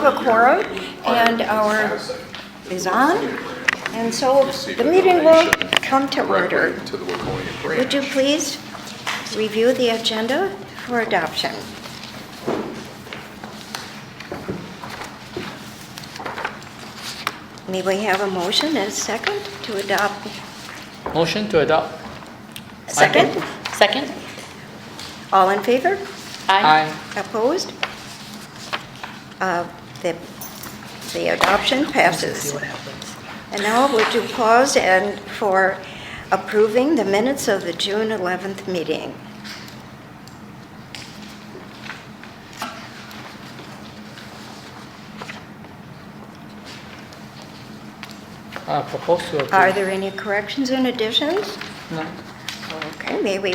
have a quorum, and our is on, and so the meeting will come to order. Would you please review the agenda for adoption? May we have a motion and a second to adopt? Motion to adopt. Second? Second? All in favor? Aye. Opposed? The adoption passes. And now would you pause and for approving the minutes of the June 11th meeting? Propose to approve. Are there any corrections and additions? No. Okay, may we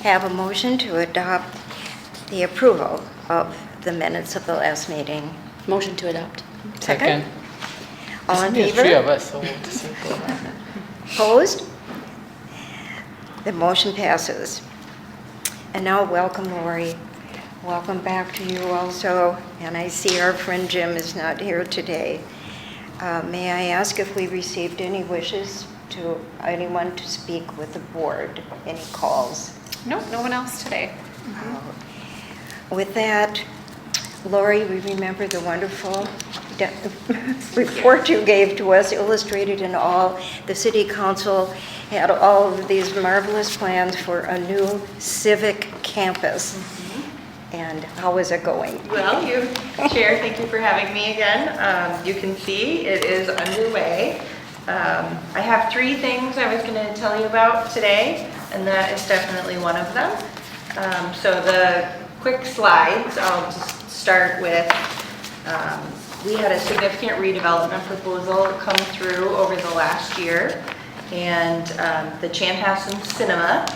have a motion to adopt the approval of the minutes of the last meeting? Motion to adopt. Second? All in There's three of favor? us, so we'll just go. Opposed? The motion passes. And now welcome, Lori. Welcome back to you also. And I see our friend Jim is not here today. May I ask if we received any wishes to anyone to speak with the board? Any calls? No, no one else today. With that, Lori, we remember the wonderful report you gave to us, illustrated in all. The city council had all of these marvelous plans for a new civic campus. And how is it going? Well, Chair, thank you for having me again. You can see it is underway. I have three things I was going to tell you about today, and that is definitely one of them. So the quick slides, I'll just start with, we had a significant redevelopment proposal come through over the last year, and the Chanhassen Cinema.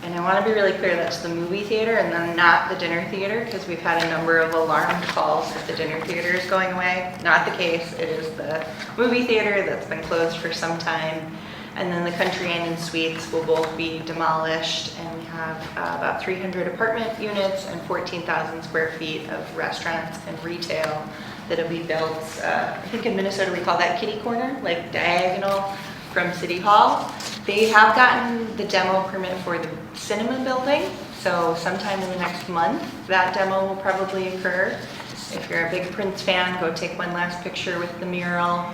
And I want to be really clear, that's the movie theater and then not the dinner theater, because we've had a number of alarm calls that the dinner theater is going away. Not the case. It is the movie theater that's been closed for some time. And then the Country Inn and Suites will both be demolished, and we have about 300 apartment units and 14,000 square feet of restaurants and retail that'll be built. I think in Minnesota we call that kitty corner, like diagonal from City Hall. They have gotten the demo permit for the cinema building, so sometime in the next month that demo will probably occur. If you're a big Prince fan, go take one last picture with the mural.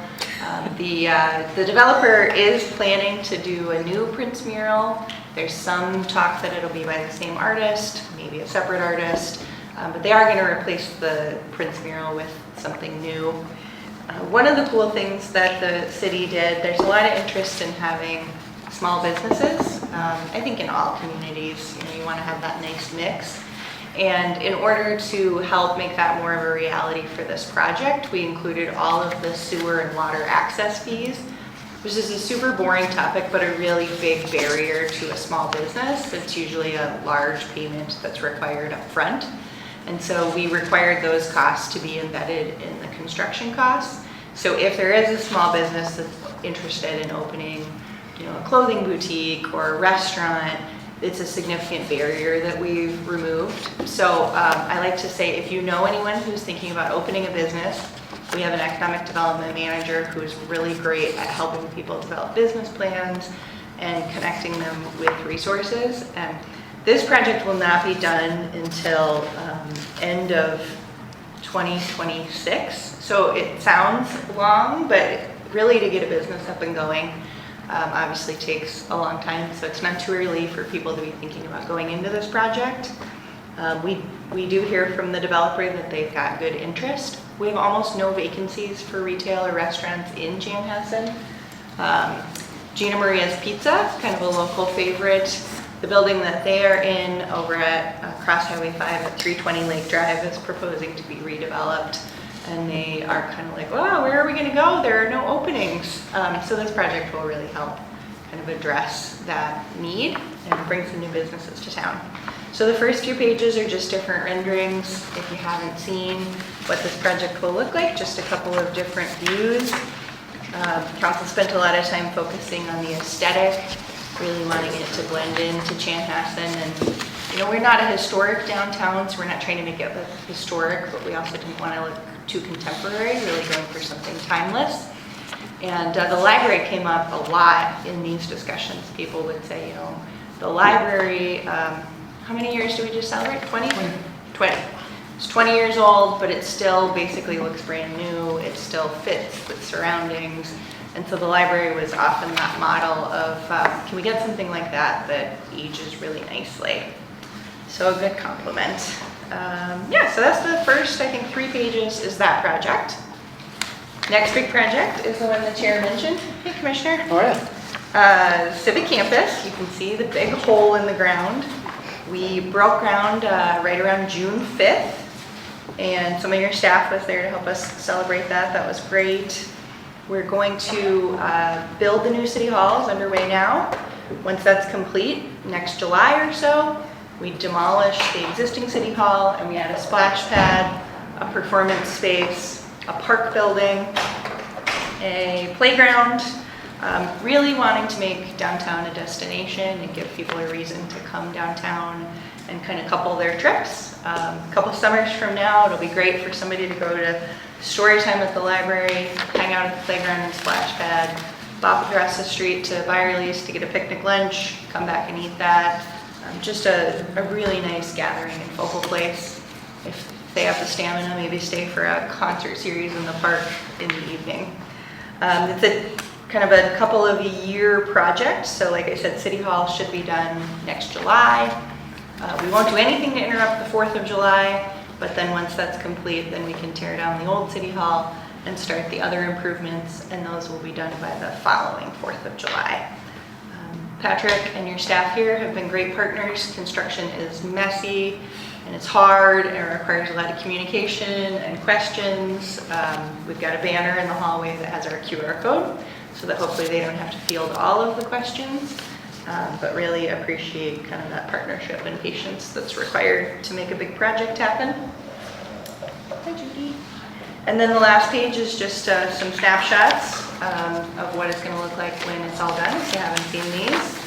The developer is planning to do a new Prince mural. There's some talk that it'll be by the same artist, maybe a separate artist, but they are going to replace the Prince mural with something new. One of the cool things that the city did, there's a lot of interest in having small businesses. I think in all communities, you want to have that nice mix. And in order to help make that more of a reality for this project, we included all of the sewer and water access fees, which is a super boring topic, but a really big barrier to a small business. It's usually a large payment that's required up front. And so we required those costs to be embedded in the construction costs. So if there is a small business that's interested in opening, a clothing boutique or a restaurant, it's a significant barrier that we've removed. So I like to say, if you know anyone who's thinking about opening a business, we have an economic development manager who's really great at helping people develop business plans and connecting them with resources. And this project will not be done until end of 2026. So it sounds long, but really to get a business up and going obviously takes a long time. So it's not too early for people to be thinking about going into this project. We do hear from the developer that they've got good interest. We have almost no vacancies for retail or restaurants in Chanhassen. Gina Maria's Pizza, kind of a local favorite. The building that they are in over at Cross Highway 5 at 320 Lake Drive is proposing to be redeveloped. And they are kind of like, wow, where are we going to go? There are no openings. So this project will really help kind of address that need and bring some new businesses to town. So the first few pages are just different renderings. If you haven't seen what this project will look like, just a couple of different views. Council spent a lot of time focusing on the aesthetic, really wanting it to blend into Chanhassen. And we're not a historic downtown, so we're not trying to make it look historic, but we also didn't want to look too contemporary, really going for something timeless. And the library came up a lot in these discussions. People would say, you know, the library, how many years do we just celebrate? 20? 20. It's 20 years old, but it still basically looks brand new. It still fits with surroundings. And so the library was often that model of, can we get something like that that ages really nicely? So a good compliment. Yeah, so that's the first, I think, 3 pages is that project. Next big project is the one the chair mentioned. Hey, Commissioner. All right. Civic Campus. You can see the big hole in the ground. We broke ground right around June 5th, and some of your staff was there to help us celebrate that. That was great. We're going to build the new City Hall, is underway now. Once that's complete, next July or so, we demolish the existing City Hall and we add a splash pad, a performance space, a park building, a playground, really wanting to make downtown a destination and give people a reason to come downtown and kind of couple their trips. A couple summers from now, it'll be great for somebody to go to story time at the library, hang out at the playground and splash pad, bop across the street to Byerly's to get a picnic lunch, come back and eat that. Just a really nice gathering and focal place. If they have the stamina, maybe stay for a concert series in the park in the evening. It's a kind of a couple of a year project. So like I said, City Hall should be done next July. We won't do anything to interrupt the 4th of July, but then once that's complete, then we can tear down the old City Hall and start the other improvements, and those will be done by the following 4th of July. Patrick and your staff here have been great partners. Construction is messy and it's hard and it requires a lot of communication and questions. We've got a banner in the hallway that has our QR code so that hopefully they don't have to field all of the questions, but really appreciate kind of that partnership and patience that's required to make a big project happen. Hi, Judy. And then the last page is just some snapshots of what it's going to look like when it's all done, if you haven't seen these.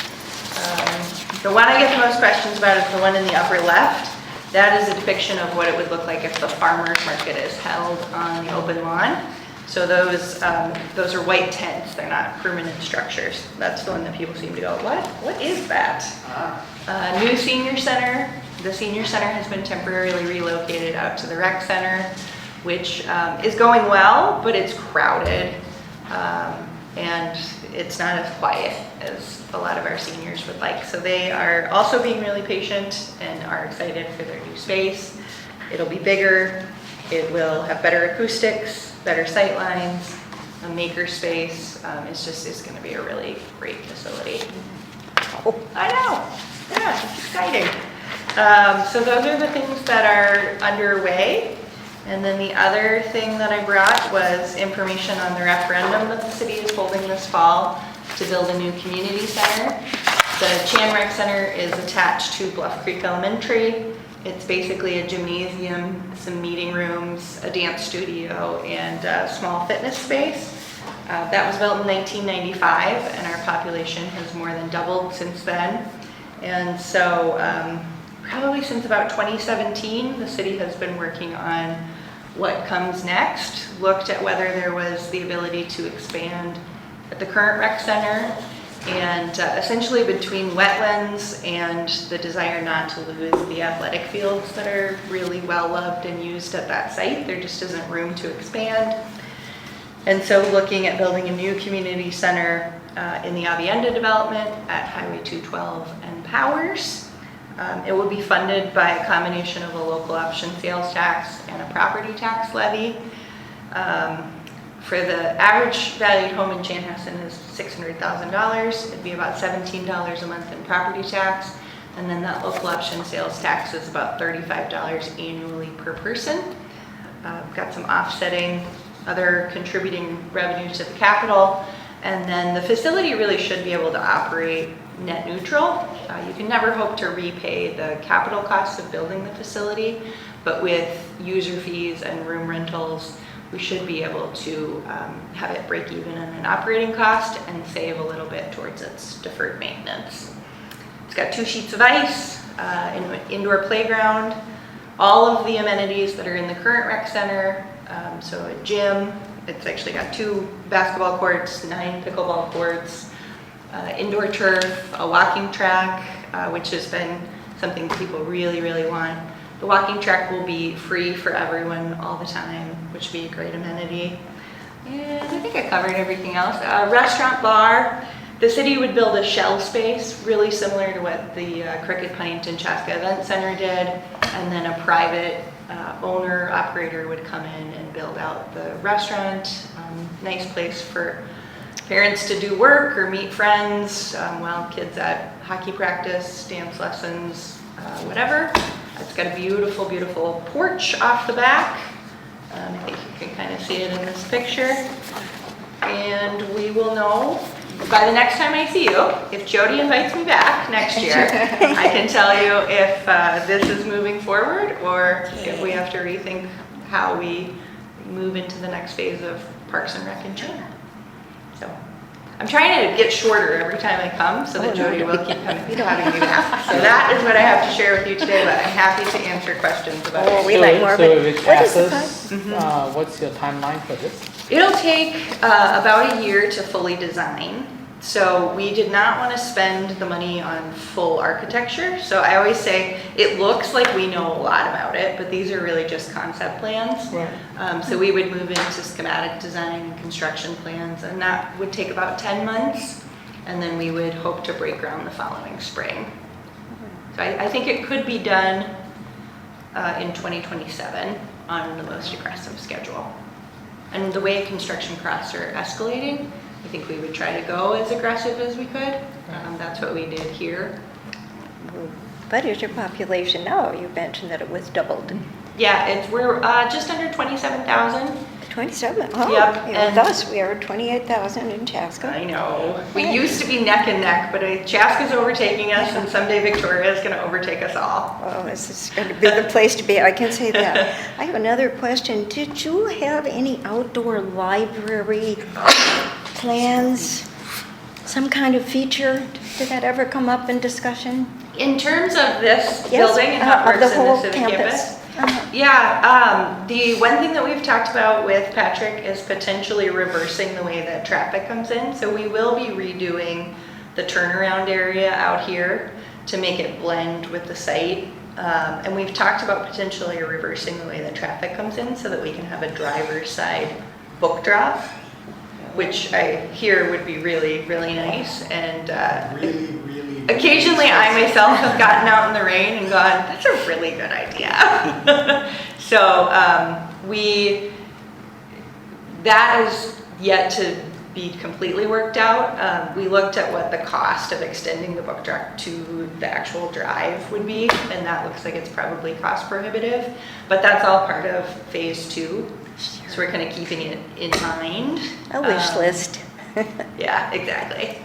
The one I get the most questions about is the one in the upper left. That is a depiction of what it would look like if the farmer's market is held on the open lawn. So those are white tents. They're not permanent structures. That's the one that people seem to go, what is that? New senior center. The senior center has been temporarily relocated out to the rec center, which is going well, but it's crowded. And it's not as quiet as a lot of our seniors would like. So they are also being really patient and are excited for their new space. It'll be bigger. It will have better acoustics, better sight lines, a maker space. It's going to be a really great facility. Oh, I know. Yeah, it's exciting. So those are the things that are underway. And then the other thing that I brought was information on the referendum that the city is holding this fall to build a new community center. The Chan Rec Center is attached to Bluff Creek Elementary. It's basically a gymnasium, some meeting rooms, a dance studio, and a small fitness space. That was built in 1995, and our population has more than doubled since then. And so probably since about 2017, the city has been working on what comes next, looked at whether there was the ability to expand at the current rec center, and essentially between wetlands and the desire not to lose the athletic fields that are really well loved and used at that site, there just isn't room to expand. And so looking at building a new community center in the Avienda development at Highway 212 and Powers. It will be funded by a combination of a local option sales tax and a property tax levy. For the average valued home in Chanhassen is $600,000. It'd be about $17 a month in property tax. And then that local option sales tax is about $35 annually per person. Got some offsetting other contributing revenues to the capital. And then the facility really should be able to operate net neutral. You can never hope to repay the capital costs of building the facility, but with user fees and room rentals, we should be able to have it break even on an operating cost and save a little bit towards its deferred maintenance. It's got 2 sheets of ice, an indoor playground, all of the amenities that are in the current rec center, So a gym, it's actually got 2 basketball courts, 9 pickleball courts, indoor turf, a walking track, which has been something people really, really want. The walking track will be free for everyone all the time, which would be a great amenity. And I think I covered everything else. Restaurant, bar. The city would build a shell space, really similar to what the Crooked Pennington Chaska Event Center did, and then a private owner, operator would come in and build out the restaurant. Nice place for parents to do work or meet friends while kids at hockey practice, dance lessons, whatever. It's got a beautiful, beautiful porch off the back. I think you can kind of see it in this picture. And we will know by the next time I see you, if Jody invites me back next year, I can tell you if this is moving forward or if we have to rethink how we move into the next phase of Parks and Rec in June. So I'm trying to get shorter every time I come so that Jody will keep having me back. So that is what I have to share with you today, but I'm happy to answer questions about it. We like more, So but with what is the access, what's your timeline for this? It'll take about a year to fully design. So we did not want to spend the money on full architecture. So I always say it looks like we know a lot about it, but these are really just concept plans. Right. So we would move into schematic design and construction plans, and that would take about 10 months. And then we would hope to break ground the following spring. So I think it could be done in 2027 on the most aggressive schedule. And the way construction costs are escalating, I think we would try to go as aggressive as we could. That's what we did here. What is your population now? You mentioned that it was doubled. Yeah, we're just under 27,000. 27? Oh, Yep, yeah, and- thus we are 28,000 in Chaska. I know. We used to be neck and neck, but Chaska's overtaking us, and someday Victoria's going to overtake us all. Oh, this is going to be the place to be, I can say that. I have another question. Did you have any outdoor library plans? Some kind of feature? Did that ever come up in discussion? In terms of this Yes, building and how it of the works in the whole civic campus. campus, yeah, the one thing that we've talked about with Patrick is potentially reversing the way that traffic comes in. So we will be redoing the turnaround area out here to make it blend with the site. And we've talked about potentially reversing the way that traffic comes in so that we can have a driver's side book drop, which I hear would be really, really nice. And Really occasionally I myself have gotten out in the rain and gone, that's a really good idea. So that is yet to be completely worked out. We looked at what the cost of extending the book drop to the actual drive would be, and that looks like it's probably cost prohibitive, but that's all part of phase 2. So we're kind of keeping it in mind. A wish list. Yeah, exactly.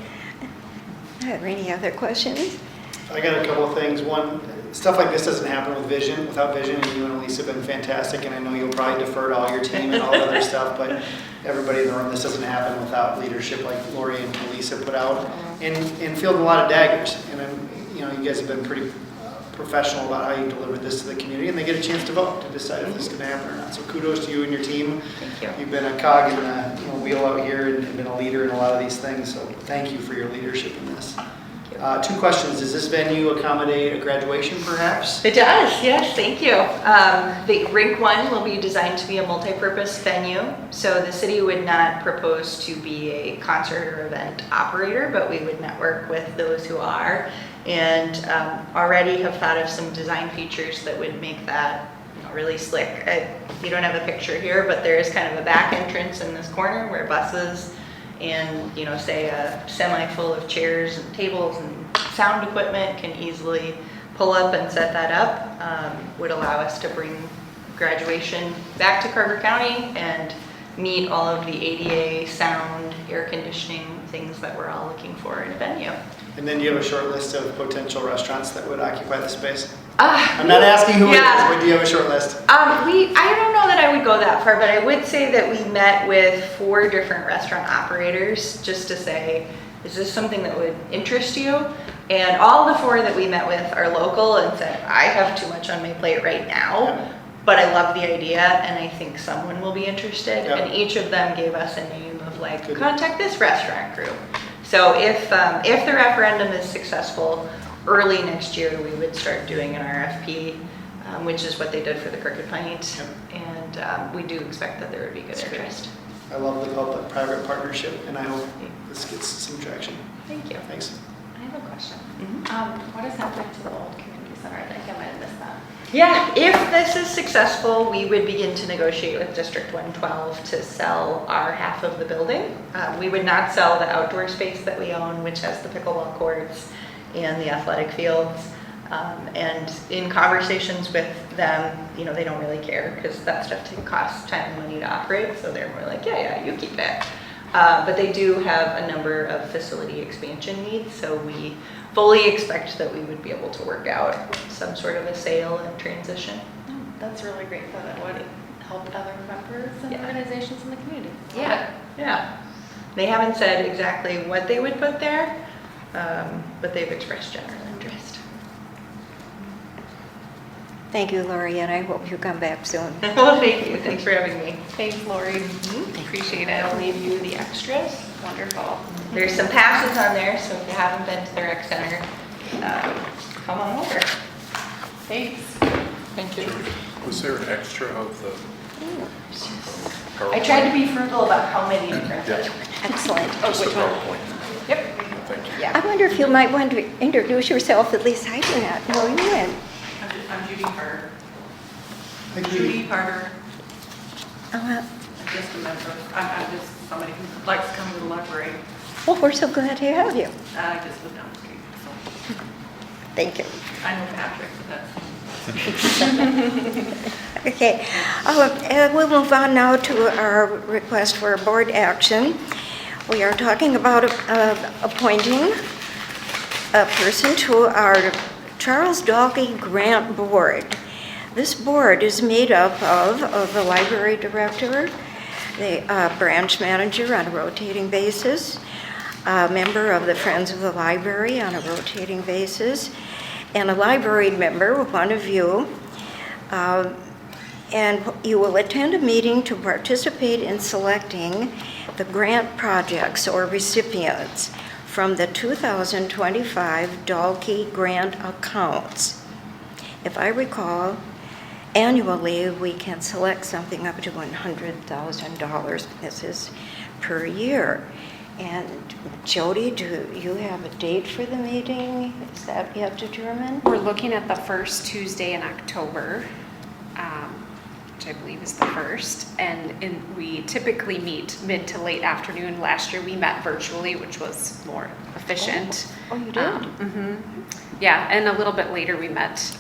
Are there any other questions? I got a couple of things. One, stuff like this doesn't happen without vision, and you and Elise have been fantastic, and I know you'll probably defer to all your team and all the other stuff, but everybody in the room, this doesn't happen without leadership like Lori and Elise have put out, and fielding a lot of daggers. And you guys have been pretty professional about how you delivered this to the community, and they get a chance to vote to decide if this is going to happen or not. So kudos to you and your team. Thank you. You've been a cog in the wheel out here and been a leader in a lot of these things. So thank you for your leadership in this. 2 questions. Does this venue accommodate a graduation, perhaps? It does, yes, thank you. The Rink 1 will be designed to be a multi-purpose venue, so the city would not propose to be a concert or event operator, but we would network with those who are, and already have thought of some design features that would make that really slick. You don't have a picture here, but there is kind of a back entrance in this corner where buses and say a semi full of chairs and tables and sound equipment can easily pull up and set that up, would allow us to bring graduation back to Carver County and meet all of the ADA, sound, air conditioning, things that we're all looking for in a venue. And then do you have a short list of potential restaurants that would occupy the space? I'm not asking who it is, but do you have a short list? I don't know that I would go that far, but I would say that we met with 4 different restaurant operators just to say, is this something that would interest you? And all the 4 that we met with are local and said, I have too much on my plate right now, but I love the idea and I think someone will be interested. Yeah. And each of them gave us a name of like, Good. contact this restaurant group. So if the referendum is successful, early next year, we would start doing an RFP, which is what they did for the Crooked Pint. Yep. And we do expect that there would be good interest. I love the public-private partnership, and I hope this gets some traction. Thank you. Thanks. I have a question. Mhm. What is happening to the old community center? I think I might have missed that. Yeah, if this is successful, we would begin to negotiate with District 112 to sell our half of the building. We would not sell the outdoor space that we own, which has the pickleball courts and the athletic fields. And in conversations with them, they don't really care because that stuff costs time and money to operate. So they're more like, yeah, you keep it. But they do have a number of facility expansion needs. So we fully expect that we would be able to work out some sort of a sale and transition. Oh, that's really great that it would help other members and Yeah. organizations in the community. Yeah. They haven't said exactly what they would put there, but they've expressed general interest. Thank you, Lori, and I hope you come back soon. Well, thank you. Thanks for having me. Thanks, Lori. Appreciate it. I'll leave you the extras. Wonderful. There's some passes on there, so if you haven't been to the rec center, come on over. Thanks. Thank you. Was there an extra of the I tried to be frugal about how many to print. Yeah, Excellent. just the which one? PowerPoint. Yep. Thank you. I wonder if you might want to introduce yourself, at least I do not know you in. I'm Judy Carter. Thank you. Judy Carter. Uh, I'm just a member. I'm just somebody who likes to come to the library. Well, we're so glad to have you. I just live down the street, so Thank you. I know Patrick, but that's. Okay, we'll move on now to our request for board action. We are talking about appointing a person to our Charles Dalkey Grant Board. This board is made up of the library director, the branch manager on a rotating basis, a member of the Friends of the Library on a rotating basis, and a library member, one of you. And you will attend a meeting to participate in selecting the grant projects or recipients from the 2025 Dalkey grant accounts. If I recall, annually we can select something up to $100,000. This is per year. And Jody, do you have a date for the meeting? Is that yet determined? We're looking at the first Tuesday in October, which I believe is the first. And we typically meet mid to late afternoon. Last year we met virtually, which was more efficient. Oh, you did? Yeah, and a little bit later we met,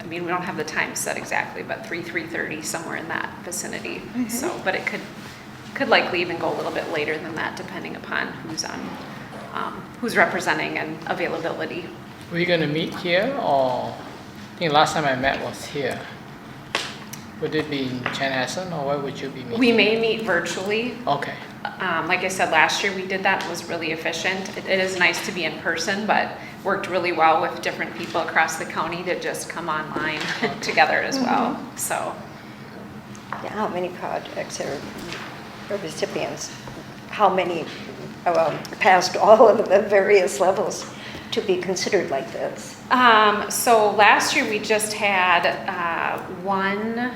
we don't have the time set exactly, but 3:30, somewhere in that vicinity. So, but it could likely even go a little bit later than that, depending upon who's representing and availability. Were you going to meet here, or I think last time I met was here? Would it be in Chanhassen, or where would you be meeting? We may meet virtually. Okay. Like I said, last year we did that, it was really efficient. It is nice to be in person, but worked really well with different people across the county to just come online together as well, so. Yeah, how many projects or recipients? How many passed all of the various levels to be considered like this? So last year we just had one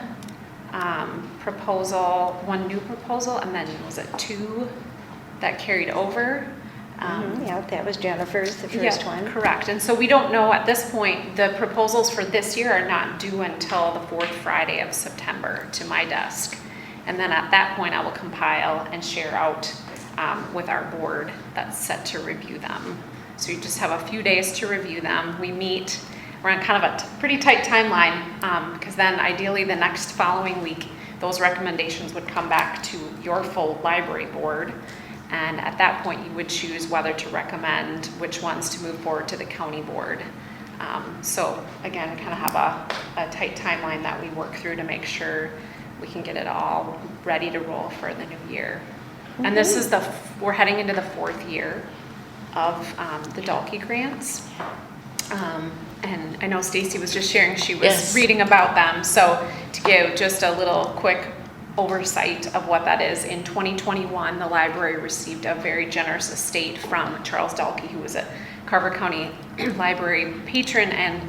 proposal, one new proposal, and then was it two that carried over? Yeah, that was Jennifer's, the first one. Correct. And so we don't know at this point, the proposals for this year are not due until the fourth Friday of September to my desk. And then at that point, I will compile and share out with our board that's set to review them. So you just have a few days to review them. We meet, we're on kind of a pretty tight timeline because then ideally the next following week, those recommendations would come back to your full library board. And at that point, you would choose whether to recommend which ones to move forward to the county board. So again, kind of have a tight timeline that we work through to make sure we can get it all ready to roll for the new year. And this is we're heading into the fourth year of the Dalkey grants. and I know Stacy was just sharing, she was Yes. reading about them. So to give just a little quick oversight of what that is, in 2021, the library received a very generous estate from Charles Dalkey, who was a Carver County Library patron and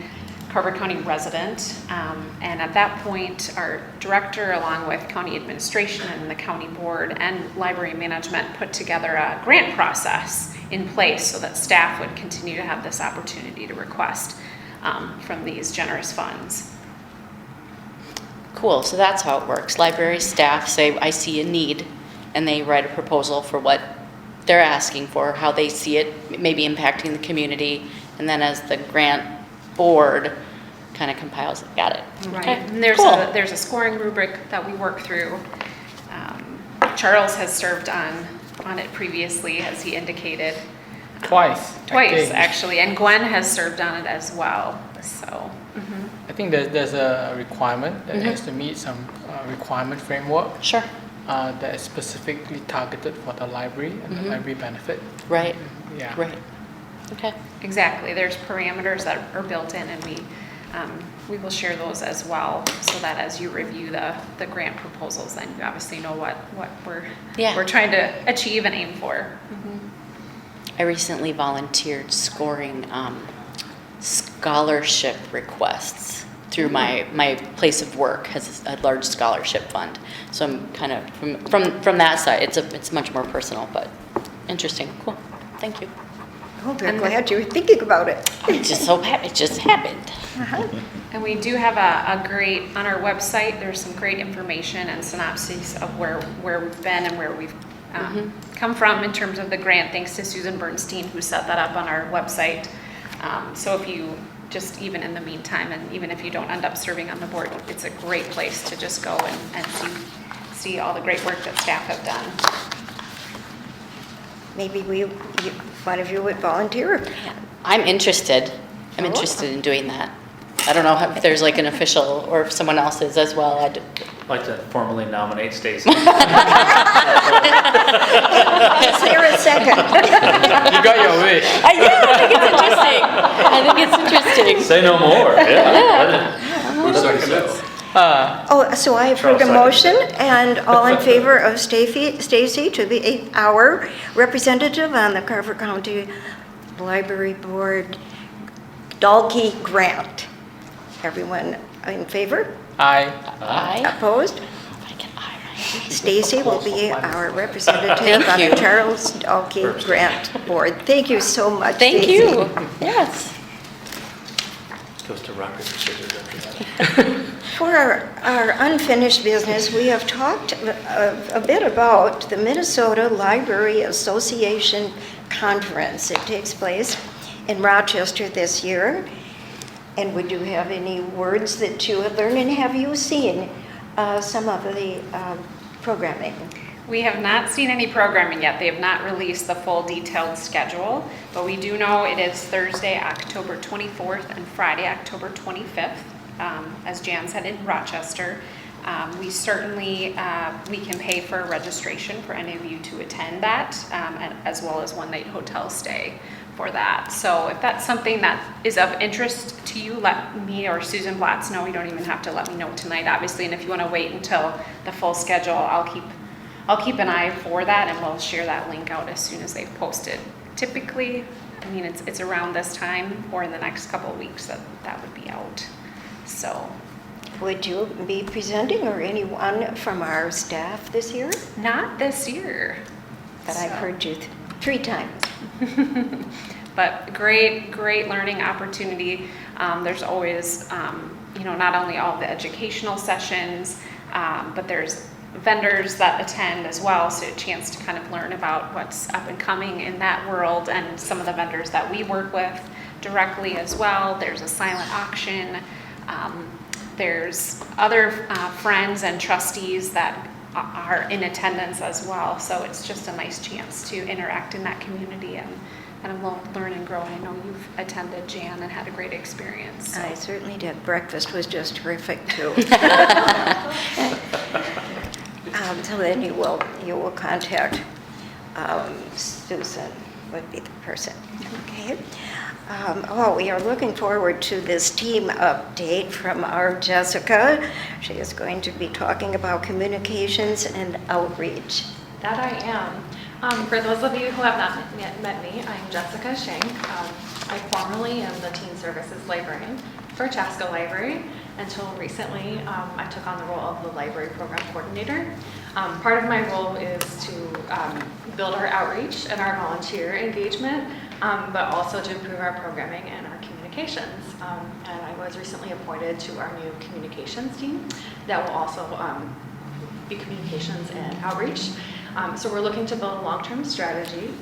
Carver County resident. And at that point, our director, along with county administration and the county board and library management, put together a grant process in place so that staff would continue to have this opportunity to request from these generous funds. Cool, so that's how it works. Library staff say, I see a need, and they write a proposal for what they're asking for, how they see it maybe impacting the community, and then as the grant board kind of compiles it. Got it. Right, Okay, and there's cool. there's a scoring rubric that we work through. Charles has served on it previously, as he indicated. Twice. I Twice, think. actually, and Gwen has served on it as well, so. I think there's a requirement that has to meet some requirement framework Sure, that is specifically targeted for the library and the library benefit. right, Yeah. right. Okay, Exactly, there's parameters that are built in, and we will share those as well, so that as you review the grant proposals, then you obviously know what Yeah. we're trying to achieve and aim for. I recently volunteered scoring scholarship requests through my place of work has a large scholarship fund. So I'm kind of from that side. It's much more personal, but interesting. Cool. Thank you. Oh, we're glad you're thinking about it. It just happened. And we do have a great, on our website, there's some great information and synopses of where we've been and where we've come from in terms of the grant, thanks to Susan Bernstein, who set that up on our website. So if you, just even in the meantime, and even if you don't end up serving on the board, it's a great place to just go and see all the great work that staff have done. Maybe one of you would volunteer. I'm interested. I'm interested in doing that. I don't know if there's like an official or if someone else is as well. I'd like to formally nominate Stacy. Is there a second? You got your wish. I think it's interesting. Say no more. Yeah. Who seconded it? Oh, so I have heard a Charles motion, and all in favor of Stacy to be our representative on the Carver County Library Board Dalkey Grant. Everyone in favor? Aye. Opposed? I can eye Stacy will be our representative Thank on you. the Charles Dalkey Grant Board. Thank you so much, Thank Stacy. you. Yes. Goes to rock, paper, scissors after that. For our unfinished business, we have talked a bit about the Minnesota Library Association Conference. It takes place in Rochester this year. And would you have any words that you have learned, and have you seen some of the programming? We have not seen any programming yet. They have not released the full detailed schedule, but we do know it is Thursday, October 24th and Friday, October 25th, as Jan said, in Rochester. We certainly, we can pay for registration for any of you to attend that, as well as one-night hotel stay for that. So if that's something that is of interest to you, let me or Susan Blatz know. You don't even have to let me know tonight, obviously, and if you want to wait until the full schedule, I'll keep an eye for that, and we'll share that link out as soon as they've posted. Typically, I mean, it's around this time or in the next couple of weeks that would be out. So, Would you be presenting, or anyone from our staff this year? not this year. But I've heard you 3 times. But great learning opportunity. There's always, not only all the educational sessions, but there's vendors that attend as well, so a chance to kind of learn about what's up and coming in that world, and some of the vendors that we work with directly as well. There's a silent auction. There's other friends and trustees that are in attendance as well, so it's just a nice chance to interact in that community and kind of learn and grow. I know you've attended, Jan, and had a great experience. So. I certainly did. Breakfast was just terrific, too. So then you will contact Susan would be the person. Okay. We are looking forward to this team update from our Jessica. She is going to be talking about communications and outreach. That I am. For those of you who have not yet met me, I'm Jessica Shank. I formerly am the Teen Services Librarian for Chaska Library. Until recently, I took on the role of the Library Program Coordinator. Part of my role is to build our outreach and our volunteer engagement, but also to improve our programming and our communications. And I was recently appointed to our new communications team that will also be communications and outreach. So we're looking to build a long-term strategy.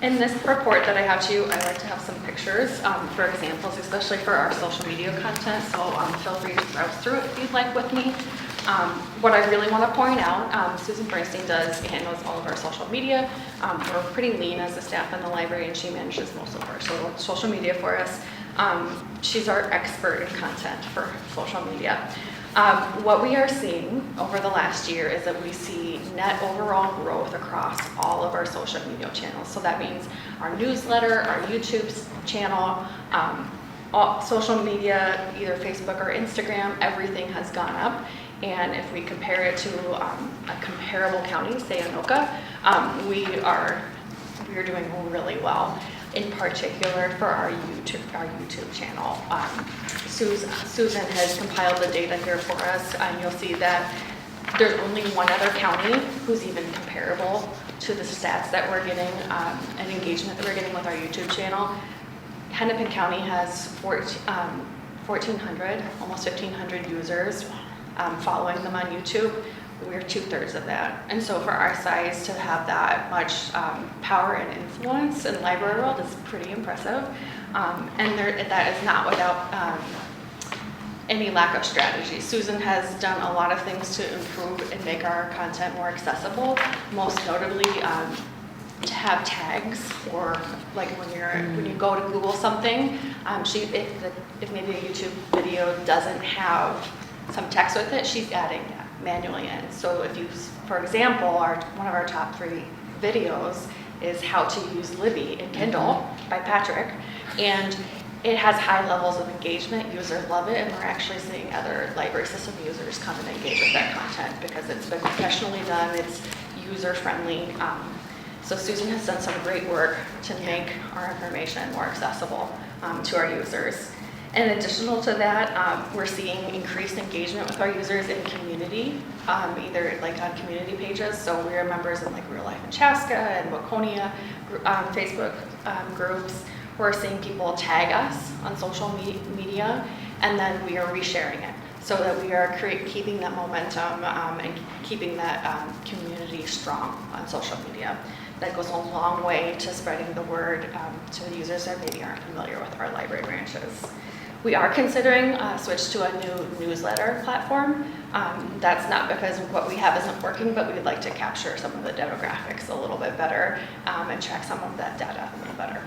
In this report that I have to you, I like to have some pictures for examples, especially for our social media content. So feel free to browse through it if you'd like with me. What I really want to point out, Susan Bernstein handles all of our social media. We're pretty lean as a staff in the library, and she manages most of our social media for us. She's our expert in content for social media. What we are seeing over the last year is that we see net overall growth across all of our social media channels. So that means our newsletter, our YouTube channel, all social media, either Facebook or Instagram, everything has gone up. And if we compare it to a comparable county, say Anoka, we are doing really well. In particular for our YouTube channel. Susan has compiled the data here for us, and you'll see that there's only one other county who's even comparable to the stats that we're getting and engagement that we're getting with our YouTube channel. Hennepin County has 1,400, almost 1,500 users following them on YouTube. We're 2/3 of that. And so for our size to have that much power and influence in the library world is pretty impressive. And that is not without any lack of strategy. Susan has done a lot of things to improve and make our content more accessible, most notably to have tags, or like when you go to Google something, if maybe a YouTube video doesn't have some text with it, she's adding that manually in. So if you, for example, one of our top 3 videos is how to use Libby in Kindle by Patrick, and it has high levels of engagement. Users love it, and we're actually seeing other library system users come and engage with that content because it's been professionally done, it's user-friendly. So Susan has done some great work to make our information more accessible to our users. And additional to that, we're seeing increased engagement with our users in community, either like on community pages. So we are members in like Real Life in Chaska and Waconia Facebook groups. We're seeing people tag us on social media, and then we are resharing it so that we are keeping that momentum and keeping that community strong on social media. That goes a long way to spreading the word to the users that maybe aren't familiar with our library branches. We are considering a switch to a new newsletter platform. That's not because what we have isn't working, but we'd like to capture some of the demographics a little bit better and track some of that data a little better.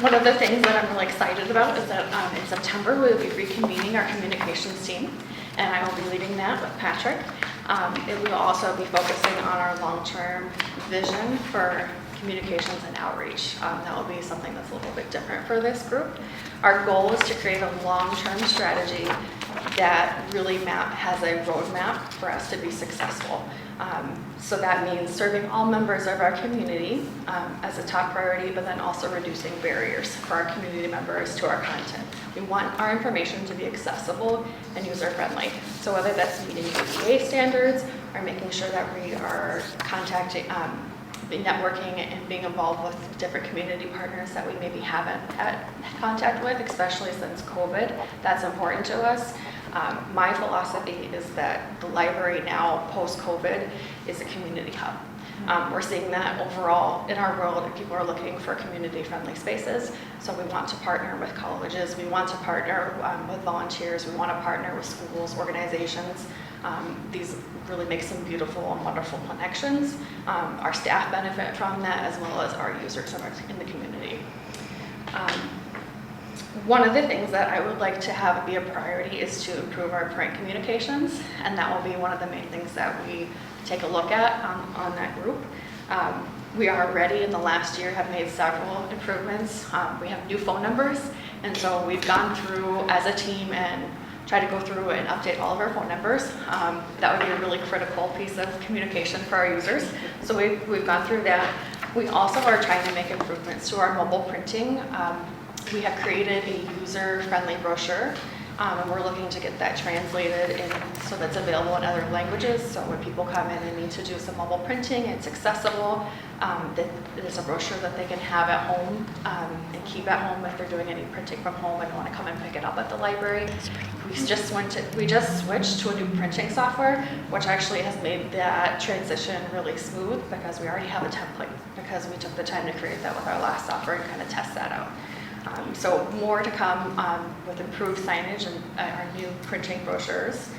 One of the things that I'm really excited about is that in September we'll be reconvening our communications team, and I will be leading that with Patrick. It will also be focusing on our long-term vision for communications and outreach. That will be something that's a little bit different for this group. Our goal is to create a long-term strategy that really has a roadmap for us to be successful. So that means serving all members of our community as a top priority, but then also reducing barriers for our community members to our content. We want our information to be accessible and user-friendly. So whether that's meeting ADA standards or making sure that we are networking and being involved with different community partners that we maybe haven't had contact with, especially since COVID, that's important to us. My philosophy is that the library now, post-COVID, is a community hub. We're seeing that overall in our world, and people are looking for community-friendly spaces. So we want to partner with colleges, we want to partner with volunteers, we want to partner with schools, organizations. These really make some beautiful and wonderful connections. Our staff benefit from that, as well as our users in the community. One of the things that I would like to have be a priority is to improve our print communications, and that will be one of the main things that we take a look at on that group. We already in the last year have made several improvements. We have new phone numbers, and so we've gone through as a team and try to go through and update all of our phone numbers. That would be a really critical piece of communication for our users. So we've gone through that. We also are trying to make improvements to our mobile printing. We have created a user-friendly brochure, and we're looking to get that translated in so that's available in other languages. So when people come in and need to do some mobile printing, it's accessible. There's a brochure that they can have at home and keep at home if they're doing any printing from home and want to come and pick it up at the library. We just switched to a new printing software, which actually has made that transition really smooth because we already have a template because we took the time to create that with our last software and kind of test that out. So more to come with improved signage and our new printing brochures.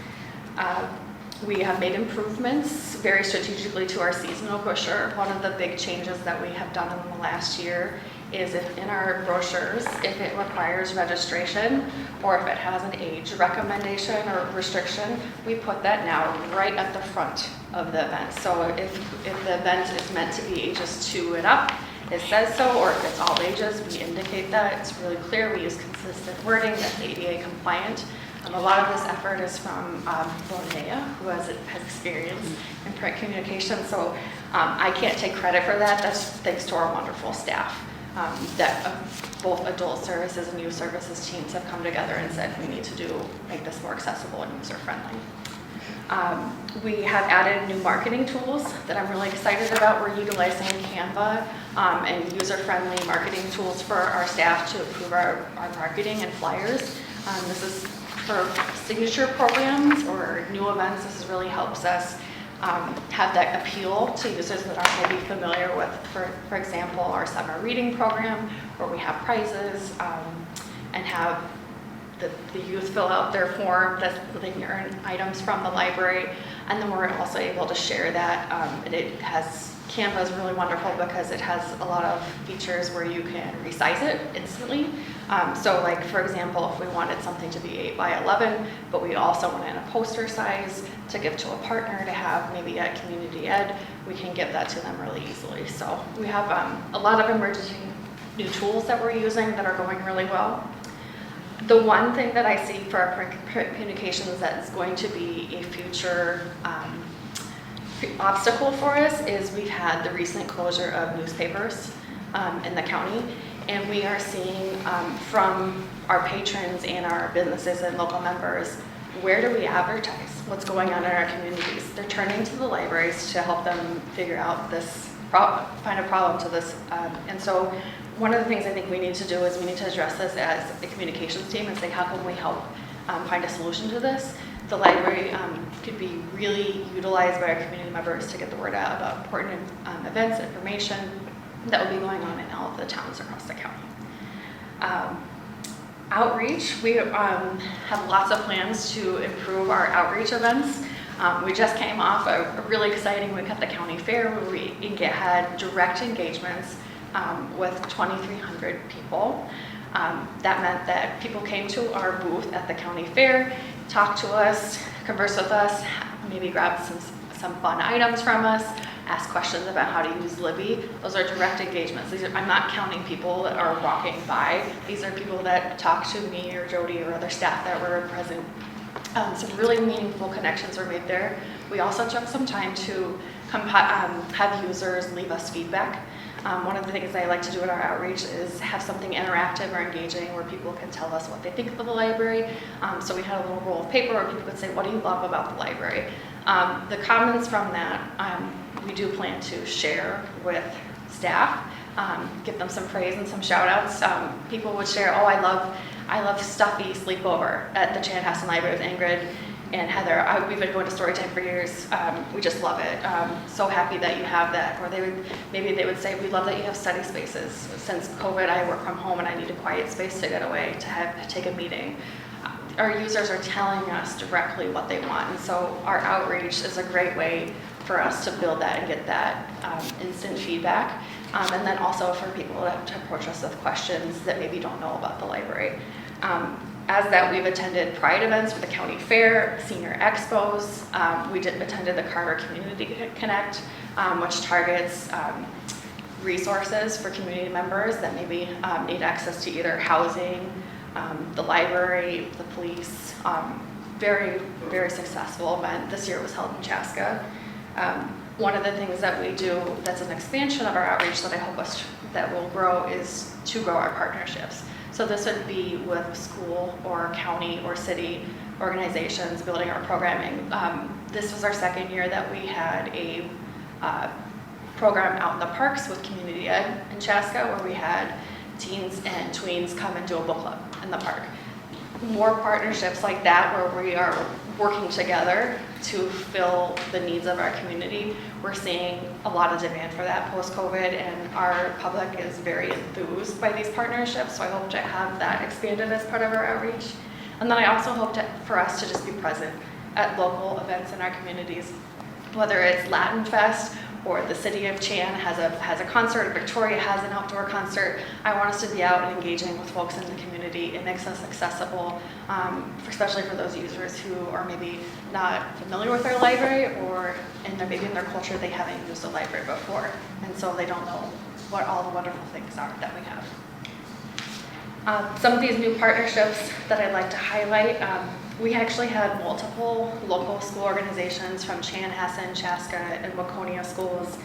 We have made improvements very strategically to our seasonal brochure. One of the big changes that we have done in the last year is if in our brochures, if it requires registration or if it has an age recommendation or restriction, we put that now right at the front of the event. So if the event is meant to be ages 2 and up, it says so, or if it's all ages, we indicate that. It's really clear. We use consistent wording that's ADA compliant. A lot of this effort is from Linnea, who has experience in print communication. So I can't take credit for that. That's thanks to our wonderful staff. That both adult services and youth services teams have come together and said we need to make this more accessible and user friendly. We have added new marketing tools that I'm really excited about. We're utilizing Canva and user-friendly marketing tools for our staff to improve our marketing and flyers. This is for signature programs or new events. This really helps us have that appeal to users that aren't maybe familiar with, for example, our summer reading program where we have prizes and have the youth fill out their form that they can earn items from the library, and then we're also able to share that. Canva is really wonderful because it has a lot of features where you can resize it instantly. So like, for example, if we wanted something to be 8 by 11, but we also want it in a poster size to give to a partner to have maybe at community ed, we can give that to them really easily. So we have a lot of emerging new tools that we're using that are going really well. The one thing that I see for our print communications that is going to be a future obstacle for us is we've had the recent closure of newspapers in the county, and we are seeing from our patrons and our businesses and local members, where do we advertise? What's going on in our communities? They're turning to the libraries to help them figure out this find a problem to this, and so one of the things I think we need to do is we need to address this as a communications team and say, how can we help find a solution to this? The library could be really utilized by our community members to get the word out about important events, information that will be going on in all of the towns across the county. Outreach, we have lots of plans to improve our outreach events. We just came off a really exciting week at the county fair where we had direct engagements with 2,300 people. That meant that people came to our booth at the county fair, talked to us, conversed with us, maybe grabbed some fun items from us, asked questions about how to use Libby. Those are direct engagements. I'm not counting people that are walking by. These are people that talk to me or Jody or other staff that were present. Some really meaningful connections were made there. We also took some time to have users leave us feedback. One of the things I like to do in our outreach is have something interactive or engaging where people can tell us what they think of the library. So we had a little roll of paper where people could say, what do you love about the library? The comments from that, we do plan to share with staff, give them some praise and some shout outs. People would share, oh, I love stuffy sleepover at the Chanhassen Library with Ingrid and Heather. We've been going to Storytime for years. We just love it. So happy that you have that. Or maybe they would say, we love that you have study spaces. Since COVID, I work from home and I need a quiet space to get away, to take a meeting. Our users are telling us directly what they want. And so our outreach is a great way for us to build that and get that instant feedback. And then also for people to approach us with questions that maybe don't know about the library. As that, we've attended Pride events for the county fair, senior expos. We attended the Carver Community Connect, which targets resources for community members that maybe need access to either housing, the library, the police. Very, very successful event. This year it was held in Chaska. One of the things that we do that's an expansion of our outreach that I hope that will grow is to grow our partnerships. So this would be with school or county or city organizations building our programming. This was our second year that we had a program out in the parks with community ed in Chaska, where we had teens and tweens come and do a book club in the park. More partnerships like that where we are working together to fill the needs of our community. We're seeing a lot of demand for that post-COVID, and our public is very enthused by these partnerships, so I hope to have that expanded as part of our outreach. And then I also hope for us to just be present at local events in our communities, whether it's Latin Fest or the city of Chan has a concert, Victoria has an outdoor concert. I want us to be out and engaging with folks in the community. It makes us accessible, especially for those users who are maybe not familiar with our library, or maybe in their culture they haven't used a library before, and so they don't know what all the wonderful things are that we have. Some of these new partnerships that I'd like to highlight, we actually had multiple local school organizations from Chanhassen, Chaska, and Waconia schools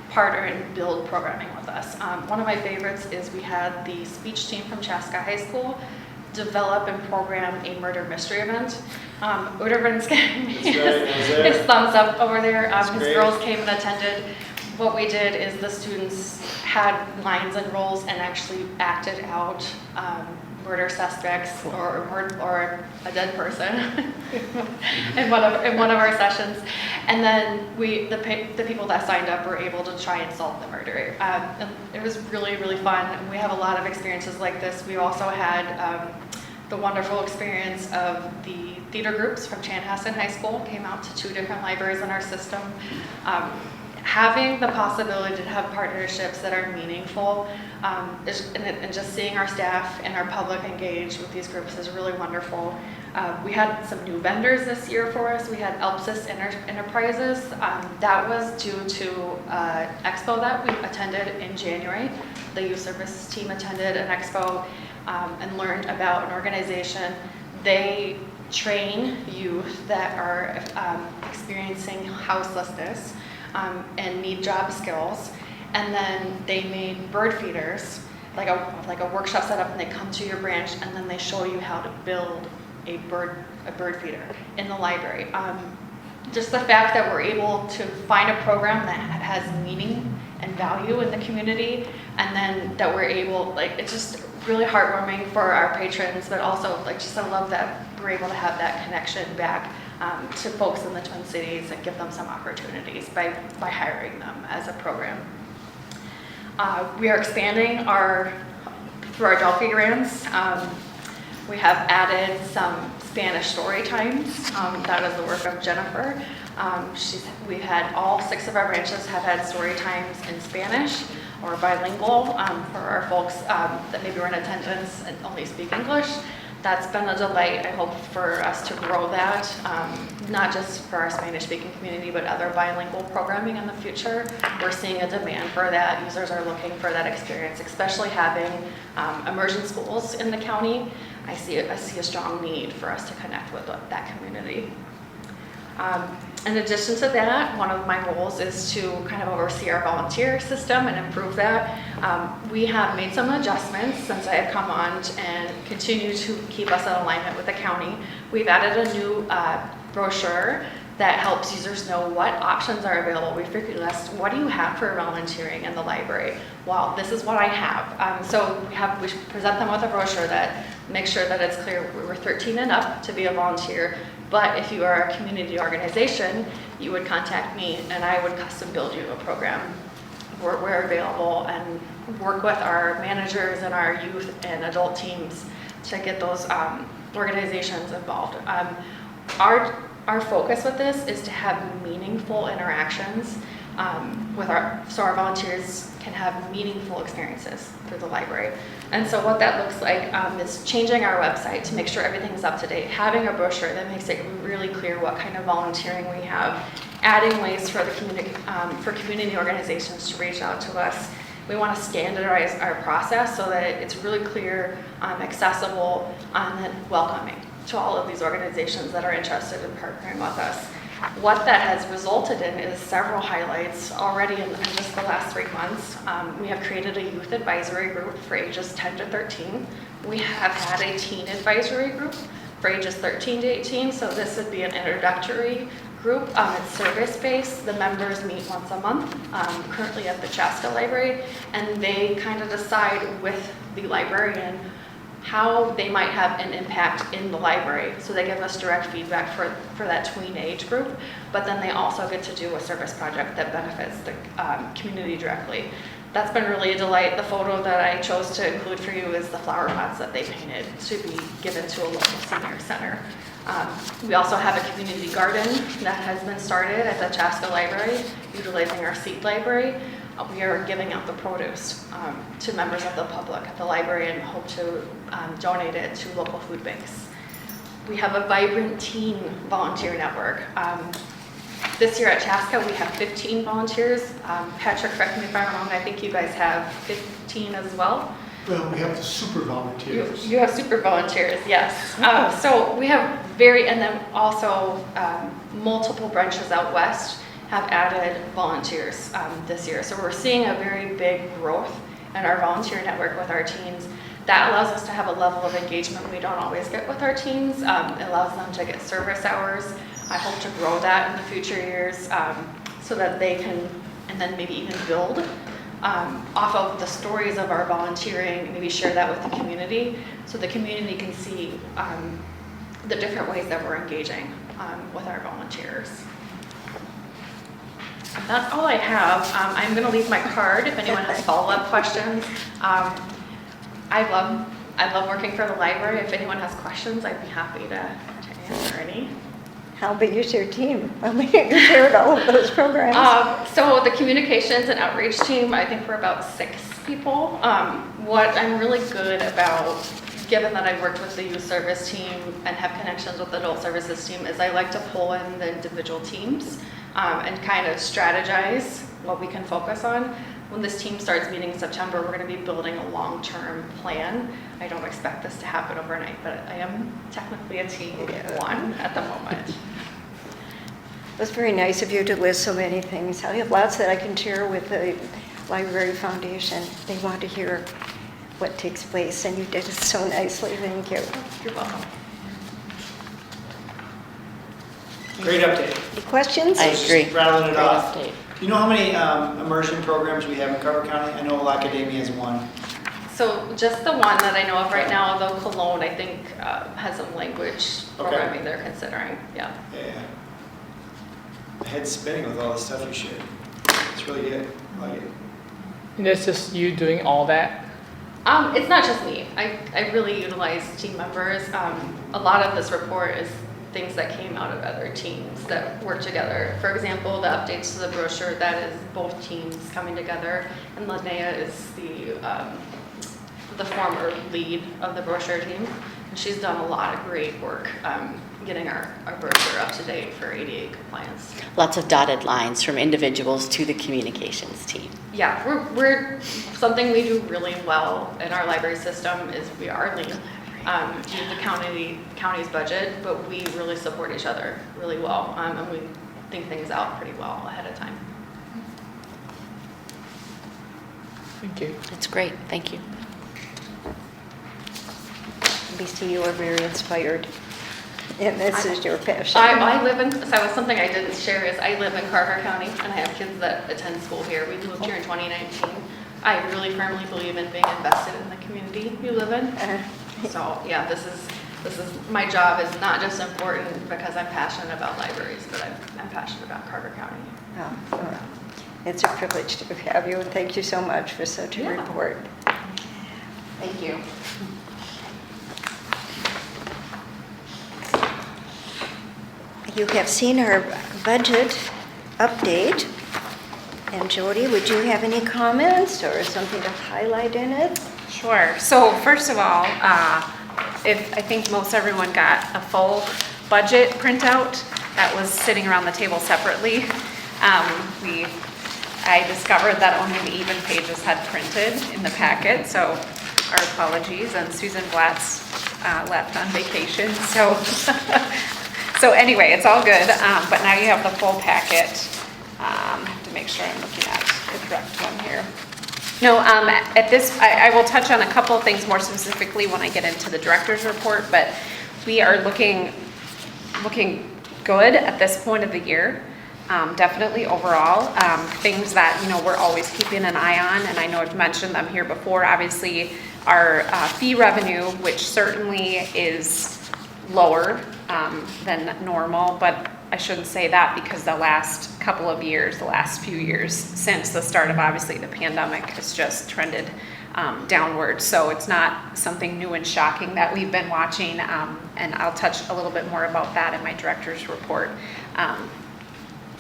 partner and build programming with us. One of my favorites is we had the speech team from Chaska High School develop and program a murder mystery event. Udervin's getting his thumbs up over there. His girls came and attended. What we did is the students had lines and roles and actually acted out murder suspects or a dead person in one of our sessions, and then the people that signed up were able to try and solve the murder. And it was really, really fun. And we have a lot of experiences like this. We also had the wonderful experience of the theater groups from Chanhassen High School came out to 2 different libraries in our system. Having the possibility to have partnerships that are meaningful and just seeing our staff and our public engage with these groups is really wonderful. We had some new vendors this year for us. We had Elpsis Enterprises. That was due to expo that we attended in January. The youth services team attended an expo and learned about an organization. They train youth that are experiencing houselessness and need job skills, and then they made bird feeders, like a workshop set up, and they come to your branch and then they show you how to build a bird feeder in the library. Just the fact that we're able to find a program that has meaning and value in the community, and then that we're able, it's just really heartwarming for our patrons, but also I love that we're able to have that connection back to folks in the Twin Cities and give them some opportunities by hiring them as a program. We are expanding through our Delphi grants. We have added some Spanish story times. That is the work of Jennifer. We've had all 6 of our branches have had story times in Spanish or bilingual for our folks that maybe were in attendance and only speak English. That's been a delight. I hope for us to grow that, not just for our Spanish-speaking community, but other bilingual programming in the future. We're seeing a demand for that. Users are looking for that experience, especially having immersion schools in the county. I see a strong need for us to connect with that community. In addition to that, one of my roles is to kind of oversee our volunteer system and improve that. We have made some adjustments since I have come on and continue to keep us in alignment with the county. We've added a new brochure that helps users know what options are available. We frequently ask, what do you have for volunteering in the library? Well, this is what I have. So we present them with a brochure that makes sure that it's clear we're 13 and up to be a volunteer. But if you are a community organization, you would contact me and I would custom build you a program. We're available and work with our managers and our youth and adult teams to get those organizations involved. Our focus with this is to have meaningful interactions so our volunteers can have meaningful experiences through the library. And so what that looks like is changing our website to make sure everything is up to date, having a brochure that makes it really clear what kind of volunteering we have, adding ways for the community organizations to reach out to us. We want to standardize our process so that it's really clear, accessible, and then welcoming to all of these organizations that are interested in partnering with us. What that has resulted in is several highlights already in just the last 3 months. We have created a youth advisory group for ages 10 to 13. We have had a teen advisory group for ages 13 to 18, so this would be an introductory group. It's service-based. The members meet once a month, currently at the Chaska Library, and they kind of decide with the librarian how they might have an impact in the library. So they give us direct feedback for that tween age group, but then they also get to do a service project that benefits the community directly. That's been really a delight. The photo that I chose to include for you is the flower pots that they painted to be given to a local senior center. We also have a community garden that has been started at the Chaska Library, utilizing our seed library. We are giving out the produce to members of the public at the library and hope to donate it to local food banks. We have a vibrant teen volunteer network. This year at Chaska, we have 15 volunteers. Patrick, correct me if I'm wrong, I think you guys have 15 as well. Well, we have the super volunteers. You have super volunteers, yes. So we have and then also multiple branches out west have added volunteers this year. So we're seeing a very big growth in our volunteer network with our teens. That allows us to have a level of engagement we don't always get with our teens. It allows them to get service hours. I hope to grow that in the future years so that they can, and then maybe even build off of the stories of our volunteering, maybe share that with the community so the community can see the different ways that we're engaging with our volunteers. That's all I have. I'm going to leave my card if anyone has follow-up questions. I love working for the library. If anyone has questions, I'd be happy to answer any. How big is your team? How many you shared all of those programs? So the communications and outreach team, I think we're about 6 people. What I'm really good about, given that I've worked with the youth service team and have connections with the adult services team, is I like to pull in the individual teams and kind of strategize what we can focus on. When this team starts meeting in September, we're going to be building a long-term plan. I don't expect this to happen overnight, but I am technically a team of 1 at the moment. It was very nice of you to list so many things. I have lots that I can share with the Library Foundation. They want to hear what takes place, and you did it so nicely. Thank you. You're welcome. Great update. Any questions? I So agree. Just rattling it Great off. update. Do you know how many immersion programs we have in Carver County? I know Academia is one. So just the one that I know of right now, although Cologne, I think, has some language programming they're considering. Yeah. Yeah. My head's spinning with all the stuff you shared. It's really good. I like it. And that's just you doing all that? It's not just me. I really utilize team members. A lot of this report is things that came out of other teams that work together. For example, the updates to the brochure, that is both teams coming together, and Linnea is the former lead of the brochure team, and she's done a lot of great work getting our brochure up to date for ADA compliance. Lots of dotted lines from individuals to the communications team. Yeah, we're something we do really well in our library system is we are lean. Use the county's budget, but we really support each other really well, and we think things out pretty well ahead of time. Thank you. That's great. Thank you. Lisa, you are very inspired, and this is your passion. I live in, so something I didn't share is I live in Carver County, and I have kids that attend school here. We moved here in 2019. I really firmly believe in being invested in the community you live in. So yeah, this is my job is not just important because I'm passionate about libraries, but I'm passionate about Carver County. Well, it's a privilege to have you, and thank you so much for such a Yeah. report. Thank you. You have seen our budget update, And Jody, would you have any comments or something to highlight in it? Sure. So first of all, I think most everyone got a full budget printout that was sitting around the table separately. I discovered that only the even pages had printed in the packet, so our apologies. And Susan Blatz left on vacation, so so anyway, it's all good. But now you have the full packet. I have to make sure I'm looking at the correct one here. No, at this, I will touch on a couple of things more specifically when I get into the director's report, but we are looking good at this point of the year. Definitely overall, things that, we're always keeping an eye on, and I know I've mentioned them here before. Obviously, our fee revenue, which certainly is lower than normal, but I shouldn't say that because the last few years since the start of obviously the pandemic has just trended downward. So it's not something new and shocking that we've been watching, and I'll touch a little bit more about that in my director's report.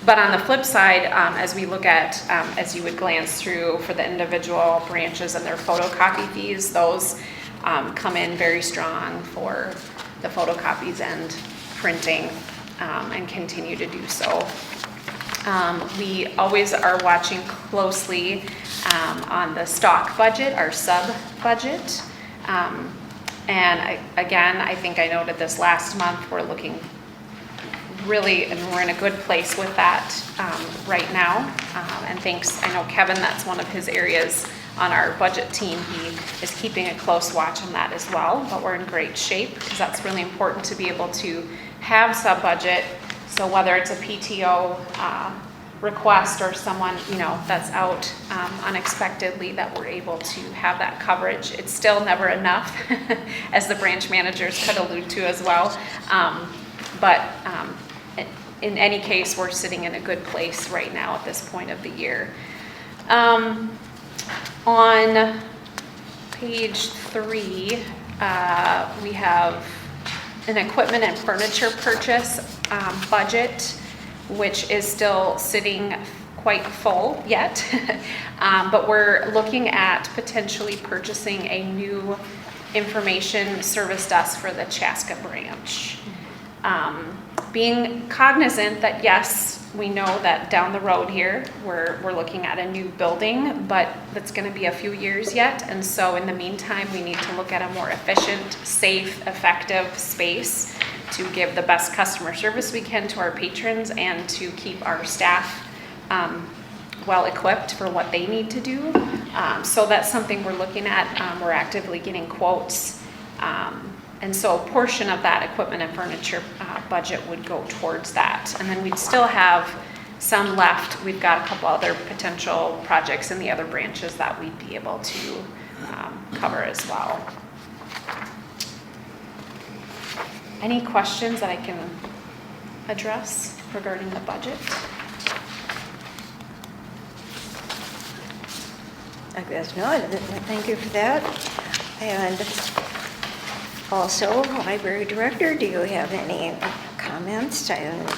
But on the flip side, as we look at, as you would glance through for the individual branches and their photocopy fees, those come in very strong for the photocopies and printing, and continue to do so. We always are watching closely on the stock budget, our sub budget. And again, I think I noted this last month, we're looking really, and we're in a good place with that right now. And thanks, I know Kevin, that's one of his areas on our budget team. He is keeping a close watch on that as well, but we're in great shape because that's really important to be able to have sub-budget. So whether it's a PTO request or someone, that's out unexpectedly, that we're able to have that coverage. It's still never enough, as the branch managers could allude to as well. But in any case, we're sitting in a good place right now at this point of the year. On page 3, we have an equipment and furniture purchase budget, which is still sitting quite full yet. But we're looking at potentially purchasing a new information service desk for the Chaska branch. Being cognizant that yes, we know that down the road here, we're looking at a new building, but that's gonna be a few years yet. And so in the meantime, we need to look at a more efficient, safe, effective space to give the best customer service we can to our patrons and to keep our staff well equipped for what they need to do. So that's something we're looking at. We're actively getting quotes. And so a portion of that equipment and furniture budget would go towards that. And then we'd still have some left. We've got a couple other potential projects in the other branches that we'd be able to cover as well. Any questions that I can address regarding the budget? I guess not. Thank you for that. And also, Library Director, do you have any comments and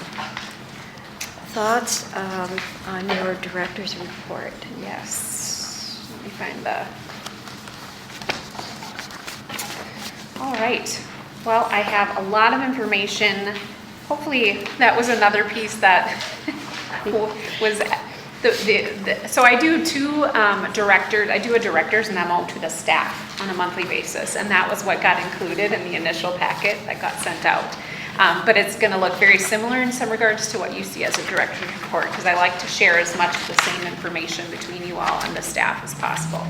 thoughts on your director's report? Yes. Let me find the... All right. Well, I have a lot of information. Hopefully, that was another piece that was... So I do I do a director's memo to the staff on a monthly basis, and that was what got included in the initial packet that got sent out. But it's going to look very similar in some regards to what you see as a director's report, because I like to share as much of the same information between you all and the staff as possible.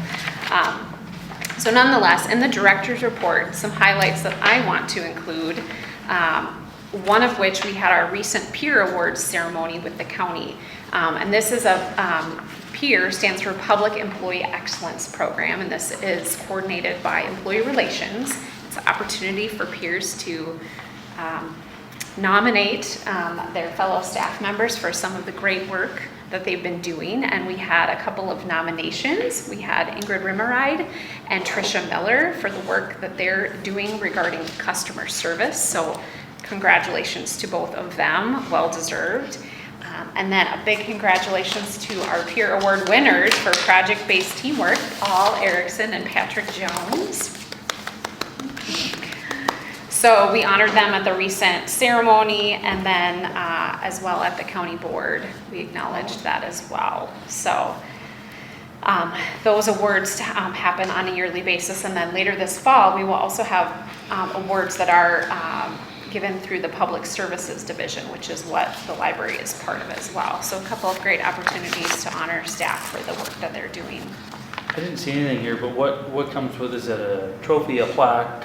So nonetheless, in the director's report, some highlights that I want to include, one of which we had our recent peer awards ceremony with the county. And this is a PEER, stands for Public Employee Excellence Program, and this is coordinated by Employee Relations. It's an opportunity for peers to nominate their fellow staff members for some of the great work that they've been doing, and we had a couple of nominations. We had Ingrid Rimmeride and Tricia Miller for the work that they're doing regarding customer service, so congratulations to both of them, well deserved. And then a big congratulations to our peer award winners for project-based teamwork, Paul Erickson and Patrick Jones. So we honored them at the recent ceremony, and then as well at the county board, we acknowledged that as well. So those awards happen on a yearly basis, and then later this fall, we will also have awards that are given through the Public Services Division, which is what the library is part of as well. So a couple of great opportunities to honor staff for the work that they're doing. I didn't see anything here, but what comes with, is it a trophy, a plaque,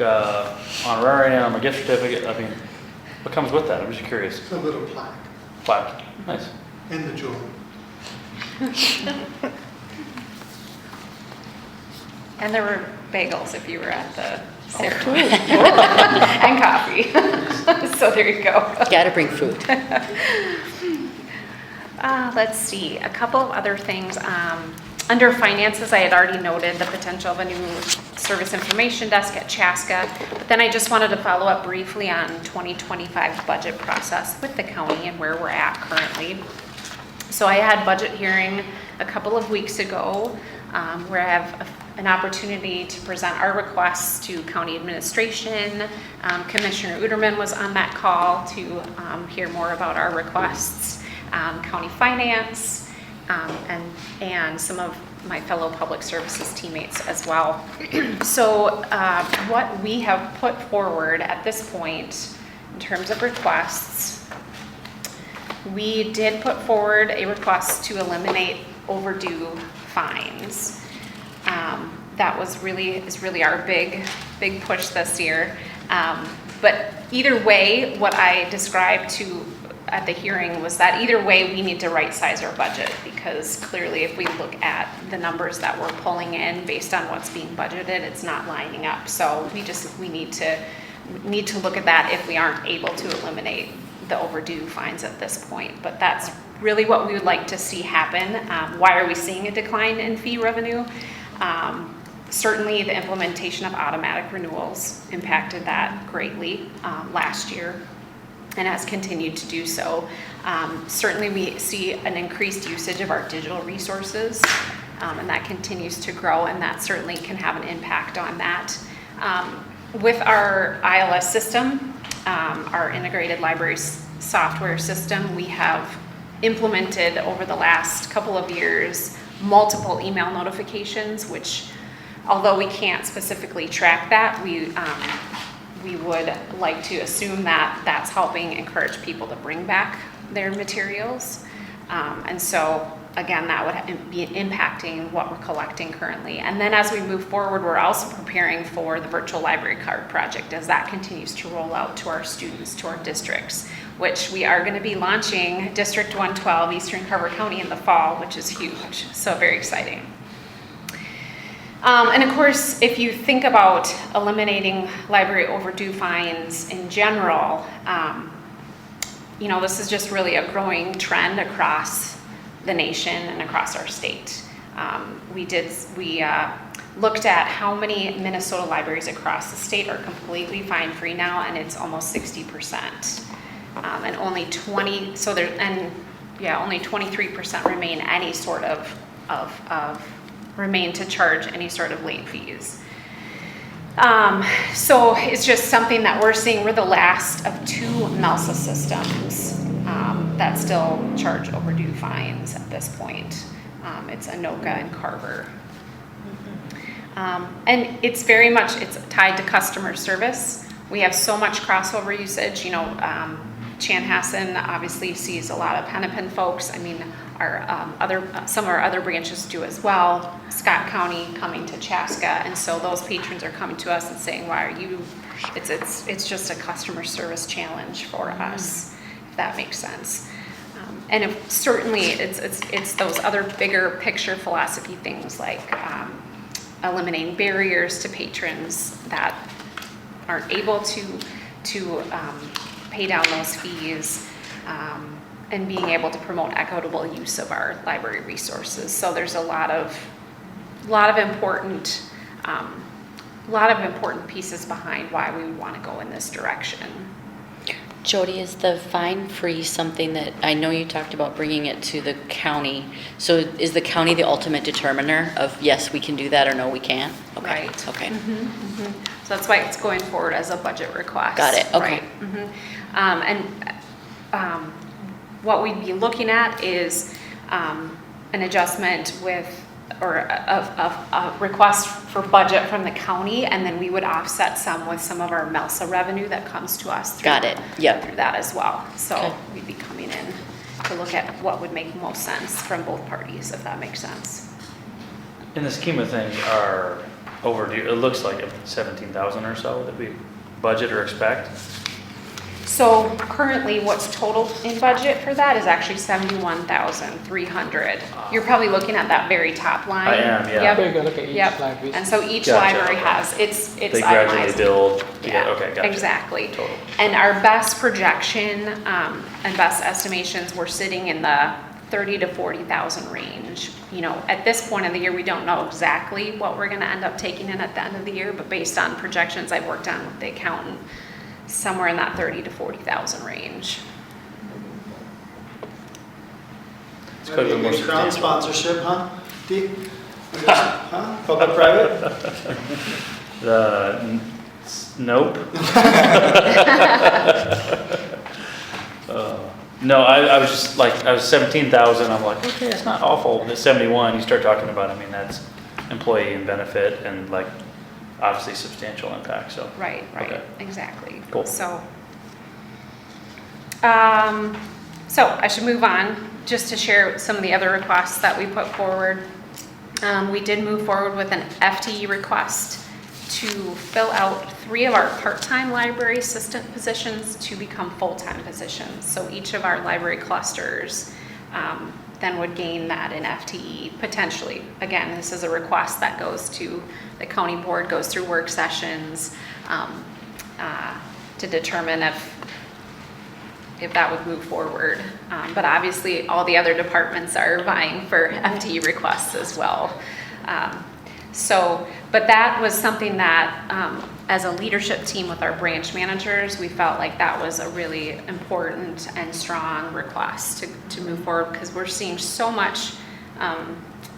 honorarium, a gift certificate? I mean, what comes with that? I'm just curious. It's a little plaque Plaque, nice. and the jewelry. And there were bagels if you were at the ceremony. And coffee. So there you go. Gotta bring food. Let's see, a couple of other things. Under finances, I had already noted the potential of a new service information desk at Chaska, but then I just wanted to follow up briefly on 2025 budget process with the county and where we're at currently. So I had budget hearing a couple of weeks ago, where I have an opportunity to present our requests to county administration. Commissioner Uterman was on that call to hear more about our requests, county finance, and some of my fellow public services teammates as well. So what we have put forward at this point in terms of requests, we did put forward a request to eliminate overdue fines. That is really our big push this year. But either way, what I described to at the hearing was that either way we need to right size our budget, because clearly if we look at the numbers that we're pulling in based on what's being budgeted, it's not lining up. So we need to look at that if we aren't able to eliminate the overdue fines at this point. But that's really what we would like to see happen. Why are we seeing a decline in fee revenue? Certainly the implementation of automatic renewals impacted that greatly last year, and has continued to do so. Certainly we see an increased usage of our digital resources, and that continues to grow, and that certainly can have an impact on that. With our ILS system, our integrated library software system, we have implemented over the last couple of years multiple email notifications, which although we can't specifically track that, we would like to assume that that's helping encourage people to bring back their materials. And so again, that would be impacting what we're collecting currently. And then as we move forward, we're also preparing for the virtual library card project as that continues to roll out to our students, to our districts, which we are going to be launching District 112, Eastern Carver County in the fall, which is huge. So very exciting. And of course, if you think about eliminating library overdue fines in general, this is just really a growing trend across the nation and across our state. We looked at how many Minnesota libraries across the state are completely fine-free now, and it's almost 60%. And only 23% remain any sort of remain to charge any sort of late fees. So it's just something that we're seeing. We're the last of two MELSA systems that still charge overdue fines at this point. It's Anoka and Carver. And it's tied to customer service. We have so much crossover usage. Chanhassen obviously sees a lot of Hennepin folks. I mean, some of our other branches do as well. Scott County coming to Chaska, and so those patrons are coming to us and saying, "Why are you?" It's just a customer service challenge for us, if that makes sense. And certainly, it's those other bigger picture philosophy things like eliminating barriers to patrons that aren't able to pay down those fees, and being able to promote equitable use of our library resources. So there's a lot of important pieces behind why we would want to go in this direction. Jody, is the fine free something that, I know you talked about bringing it to the county. So is the county the ultimate determiner of, yes, we can do that, or no, we can't? Okay, Right. okay. So that's why it's going forward as a budget request. Got it, okay. Right. What we'd be looking at is an adjustment with, or a request for budget from the county, and then we would offset some with some of our MELSA revenue that comes to us through. Got it, yep. Through that as well. So Okay. we'd be coming in to look at what would make most sense from both parties, if that makes sense. In the scheme of things, our overdue, it looks like 17,000 or so that we budget or expect. So currently, what's total in budget for that is actually 71,300. You're probably looking at that very top line. I am, yeah. Yep. There you go, look at each Yep. library. And so each Gotcha, library okay. has, it's They gradually itemized. build to Yeah, get, okay, gotcha. exactly. Total. And our best projection and best estimations, we're sitting in the 30 to 40,000 range. You know, at this point of the year, we don't know exactly what we're gonna end up taking in at the end of the year, but based on projections I've worked on with the accountant, somewhere in that 30 to 40,000 range. It's quite a bit more Maybe Crown substantial. sponsorship, huh? Dee? Huh? Public-private? Nope. No, I was just like, I was 17,000, I'm like, okay, it's not awful. At 71, you start talking about, I mean, that's employee and benefit and like, obviously substantial impact, so. Right, Okay. exactly. Cool. So I should move on just to share some of the other requests that we put forward. We did move forward with an FTE request to fill out 3 of our part-time library assistant positions to become full-time positions. So each of our library clusters then would gain that in FTE potentially. Again, this is a request that goes to the county board, goes through work sessions to determine if that would move forward. But obviously, all the other departments are vying for FTE requests as well. But that was something that, as a leadership team with our branch managers, we felt like that was a really important and strong request to move forward, because we're seeing so much,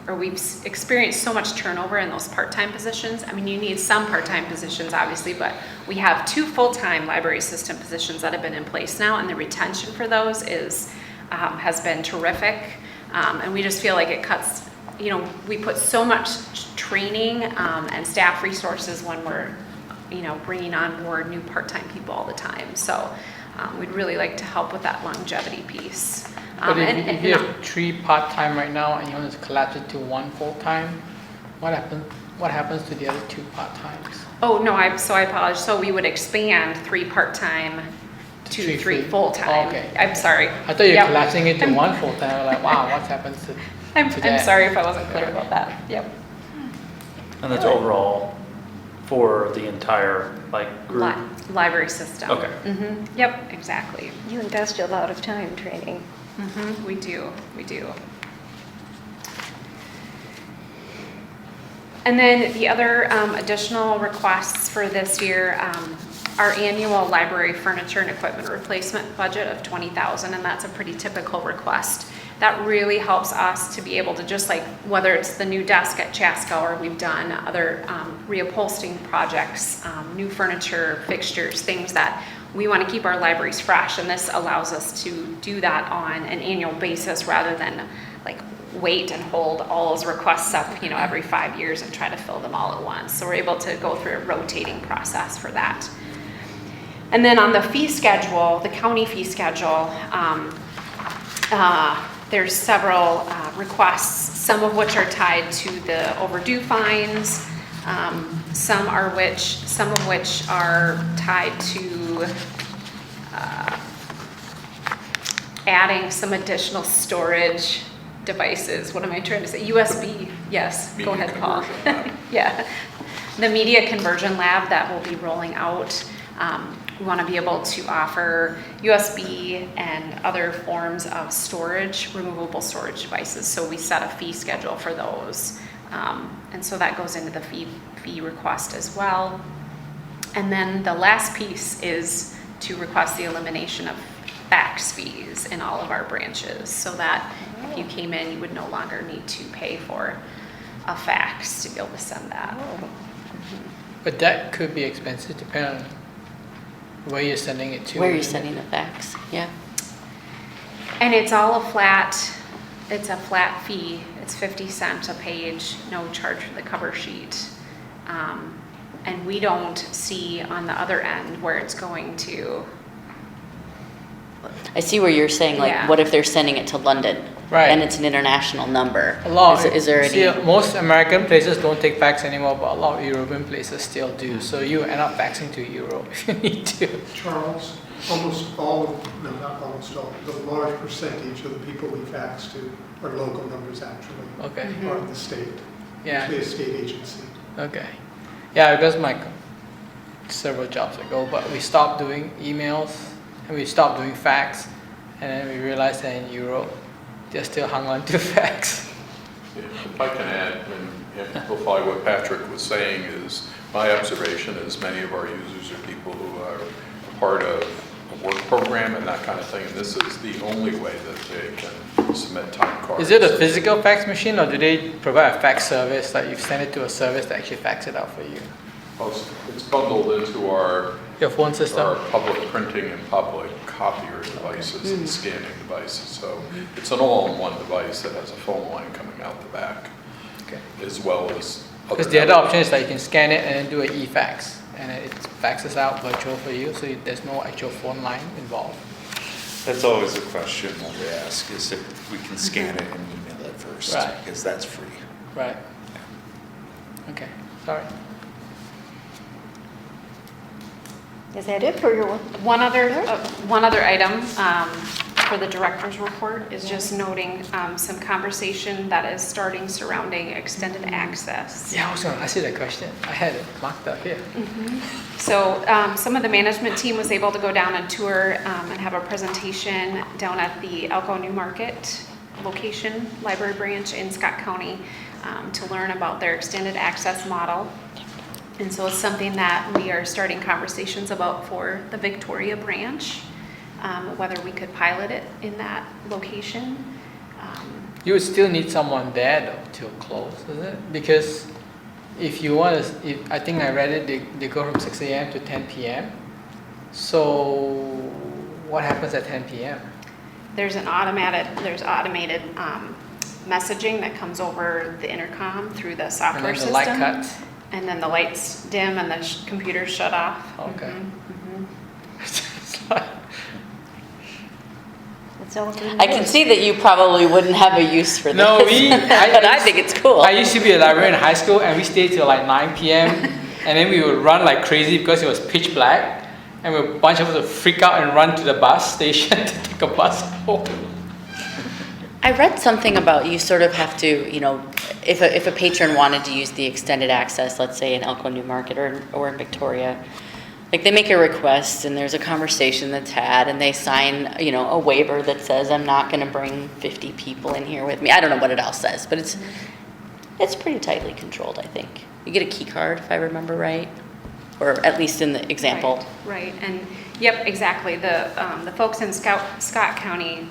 or we've experienced so much turnover in those part-time positions. I mean, you need some part-time positions, obviously, but we have 2 full-time library assistant positions that have been in place now, and the retention for those has been terrific. And we just feel like it cuts, you know, we put so much training and staff resources when we're, you know, bringing on board new part-time people all the time. So we'd really like to help with that longevity piece. But if you have 3 part-time right now and you want to collapse it to 1 full-time, what happens to the other 2 part-times? Oh, no, so I apologize. So we would expand 3 part-time to 3 full-time. Oh, okay. I'm sorry. I thought you were Yep. collapsing it to 1 full-time. I'm like, wow, what happens to I'm that? sorry if I wasn't clear about that. Yep. And that's overall for the entire, like, group? Library system. Okay. Yep, exactly. You invest a lot of time training. We do. And then the other additional requests for this year, our annual library furniture and equipment replacement budget of $20,000, and that's a pretty typical request. That really helps us to be able to, just like whether it's the new desk at Chaska or we've done other reupholstering projects, new furniture, fixtures, things that we want to keep our libraries fresh, and this allows us to do that on an annual basis rather than like wait and hold all those requests up, you know, every 5 years and try to fill them all at once. So we're able to go through a rotating process for that. And then on the fee schedule, the county fee schedule, there's several requests, some of which are tied to the overdue fines, some of which are tied to adding some additional storage devices. What am I trying to say? USB, yes, go ahead, Paul. Yeah, the media conversion lab that will be rolling out. We want to be able to offer USB and other forms of storage, removable storage devices. So we set a fee schedule for those. And so that goes into the fee request as well. And then the last piece is to request the elimination of fax fees in all of our branches, so that if you came in, you would no longer need to pay for a fax to be able to send that. But that could be expensive depending on where you're sending it to. Where you're sending the fax, yeah. And it's all it's a flat fee. It's 50 cents a page, no charge for the cover sheet. And we don't see on the other end where it's going to. I see where you're saying, like, Yeah. what if they're sending it to London? Right. And it's an international number? A lot. Is there see, any? most American places don't take fax anymore, but a lot of European places still do. So you end up faxing to Europe if you need to. Charles, almost all, no, not almost all, the large percentage of the people we fax to are local numbers actually, Okay. are in the state, Yeah. usually a state agency. Okay. Yeah, because several jobs ago, but we stopped doing emails and we stopped doing fax, and then we realized that in Europe they're still hung on to fax. Yeah, if I can add, and amplify what Patrick was saying, is my observation is many of our users are people who are part of a work program and that kind of thing, and this is the only way that they can submit time cards. Is it a physical fax machine, or do they provide a fax service that you send it to a service that actually fax it out for you? It's bundled into our Your phone system? our public printing and public copier devices and scanning devices. So it's an all-in-one device that has a phone line coming out the back, Okay. as well as other. Because the other option is that you can scan it and then do an e-fax, and it faxes out virtual for you, so there's no actual phone line involved. That's always a question that we ask, is if we can scan it and email it first, Right. because that's free. Right. Okay, sorry. Is that it for your? One other item for the director's report is just noting some conversation that is starting surrounding extended access. Yeah, I was going to ask you that question. I had it marked up here. So some of the management team was able to go down and tour and have a presentation down at the Elko New Market location, library branch in Scott County, to learn about their extended access model. And so it's something that we are starting conversations about for the Victoria branch, whether we could pilot it in that location. You would still need someone there though till close, is it? Because if you want to, I think I read it, they go from 6 a.m. to 10 p.m. So what happens at 10 p.m.? There's automated messaging that comes over the intercom through the And software then the system. light cuts? And then the lights dim and the computers shut off. Okay. Mhm, mhm. It's all good I can news. see that you probably wouldn't have a use for this. No, But I think it's cool. I used to be a librarian in high school, and we stayed till like 9 p.m. and then we would run like crazy because it was pitch black, and a bunch of us would freak out and run to the bus station to take a bus home. I read something about you sort of have to, if a patron wanted to use the extended access, let's say in Elko New Market or in Victoria, like they make a request and there's a conversation that's had and they sign, a waiver that says, I'm not going to bring 50 people in here with me. I don't know what it all says, but it's pretty tightly controlled, I think. You get a key card, if I remember right, or at least in the example. Right, and yep, exactly. The folks in Scott County,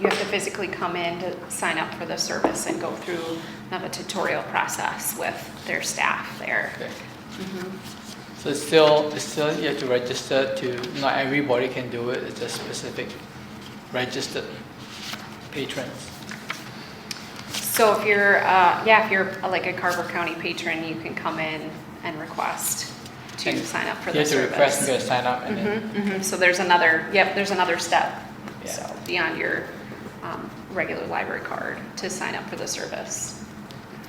you have to physically come in to sign up for the service and go through kind of a tutorial process with their staff there. Okay. Mhm. So it's still you have to register to. Not everybody can do it. It's just specific registered patrons. So if you're like a Carver County patron, you can come in and request to And sign up for You the have to service. request and go sign up, and then Mhm. So there's another step. Yeah. So beyond your regular library card to sign up for the service.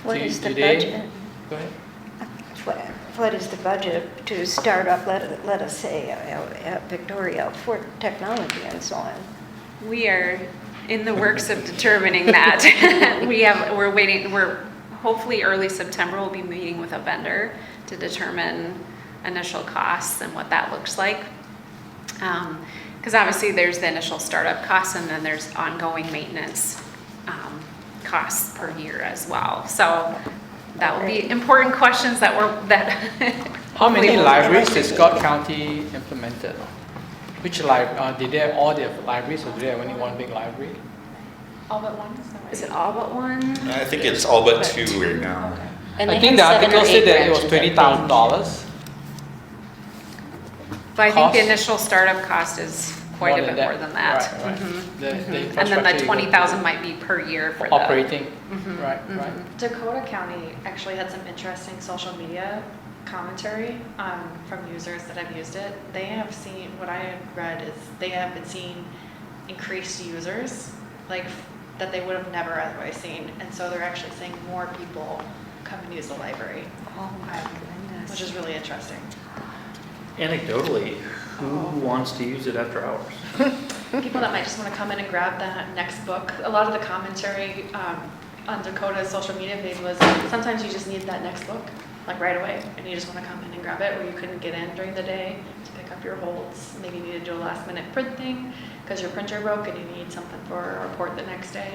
What Do- is the do they- budget? Go ahead. What is the budget to start up, let us say, at Victoria for technology and so on? We are in the works of determining that. We're hopefully early September, we'll be meeting with a vendor to determine initial costs and what that looks like. Because obviously there's the initial startup costs and then there's ongoing maintenance costs per year as well. So that will be important questions that How many hopefully we'll- libraries has Scott County implemented? Which library, did they have all their libraries or do they have only one big library? All but one, is that right? Is it all but one? I think it's all but two right now. And I they think the have 7 or article 8 said that it was branches, I think. $20,000. But I think the Cost? initial startup cost is quite a bit more than that. Right, right. Mhm, The mhm. And then infrastructure the you go 20,000 through. might be per year for the. Operating, Mhm, right, mhm. right. Dakota County actually had some interesting social media commentary from users that have used it. They have seen, what I had read is they have been seeing increased users, like that they would have never otherwise seen. And so they're actually seeing more people come and use the library, Oh, my goodness. which is really interesting. Anecdotally, who wants to use it after hours? People that might just want to come in and grab that next book. A lot of the commentary on Dakota's social media page was sometimes you just need that next book, like right away, and you just want to come in and grab it, where you couldn't get in during the day to pick up your holds. Maybe you need to do a last minute print thing because your printer broke and you need something for a report the next day.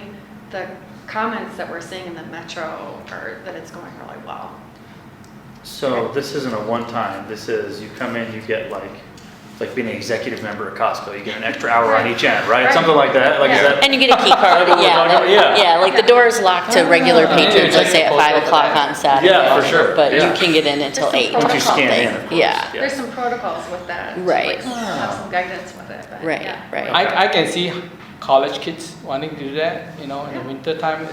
The comments that we're seeing in the metro are that it's going really well. So this isn't a one-time, this is, you come in, you get like being an executive member at Costco, you get an extra hour on each end, right? Right. Something like that, like is Yeah. that? And you get a key card, What we're yeah, talking about? Yeah. yeah, like the door is locked to regular patrons, let's say at 5 o'clock on Saturday. Yeah, for sure, But you yeah. can get in until There's 8. some Once you protocol scan in, things. of course. Yeah. There's some protocols with that. to, Right. like, have some guidance with it. But Right, yeah. right. I can see college kids wanting to do that, you know, in the winter time,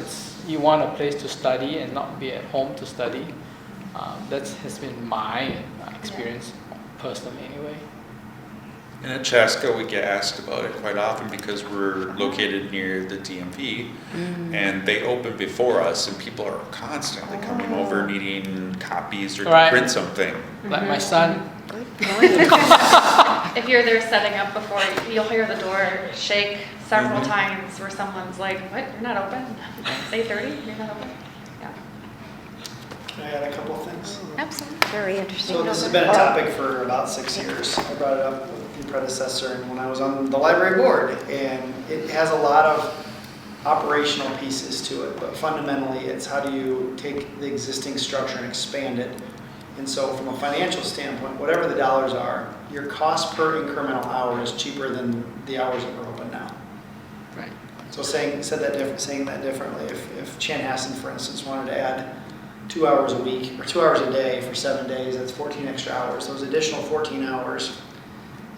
you want a place to study and not be at home to study. That has been my experience personally anyway. And at Chaska, we get asked about it quite often because we're located near the DMV, and they open before us, and people are constantly coming over needing copies or to Right. print something. Like my son, Good point. If you're there setting up before, you'll hear the door shake several times where someone's like, what, you're not open? It's 8:30, you're not open? Yeah. Can I add a couple of things? Absolutely. Very interesting. So this has been a topic for about 6 years. I brought it up with your predecessor and when I was on the library board. And it has a lot of operational pieces to it, but fundamentally it's how do you take the existing structure and expand it. And so from a financial standpoint, whatever the dollars are, your cost per incremental hour is cheaper than the hours that we're open now. right. So saying that differently, if Chanhassen, for instance, wanted to add 2 hours a week or 2 hours a day for 7 days, that's 14 extra hours. Those additional 14 hours,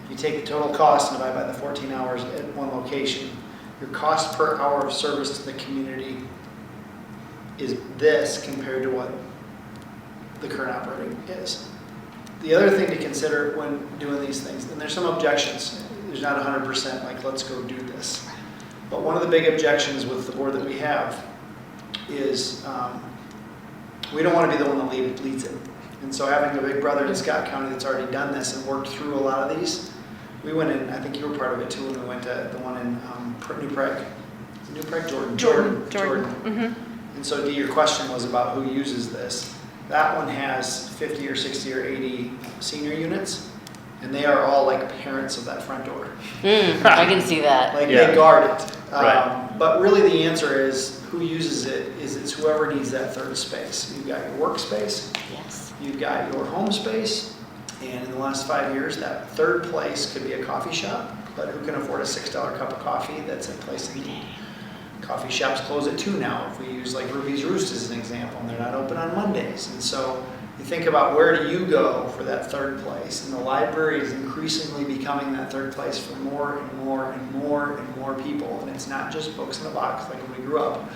if you take the total cost and divide by the 14 hours at one location, your cost per hour of service to the community is this compared to what the current operating is. The other thing to consider when doing these things, and there's some objections, there's not 100% like let's go do this. But one of the big objections with the board that we have is we don't want to be the one that leads it. And so having a big brother in Scott County that's already done this and worked through a lot of these, we went in, I think you were part of it too, when we went to the one in New Prague. Is it New Prague? Jordan. Mhm. And so Dee, your question was about who uses this. That one has 50 or 60 or 80 senior units, and they are all like parents of that front door. I can see that. Like Yeah. they guard it. Right. But really the answer is who uses it is it's whoever needs that third space. You've got your workspace, Yes. you've got your home space, and in the last 5 years, that third place could be a coffee shop, but who can afford a $6 cup of coffee? That's a place in need. Coffee shops close at 2 now. If we use like Ruby's Roost as an example, and they're not open on Mondays. And so you think about where do you go for that third place? And the library is increasingly becoming that third place for more and more and more and more people. And it's not just books in a box like when we grew up.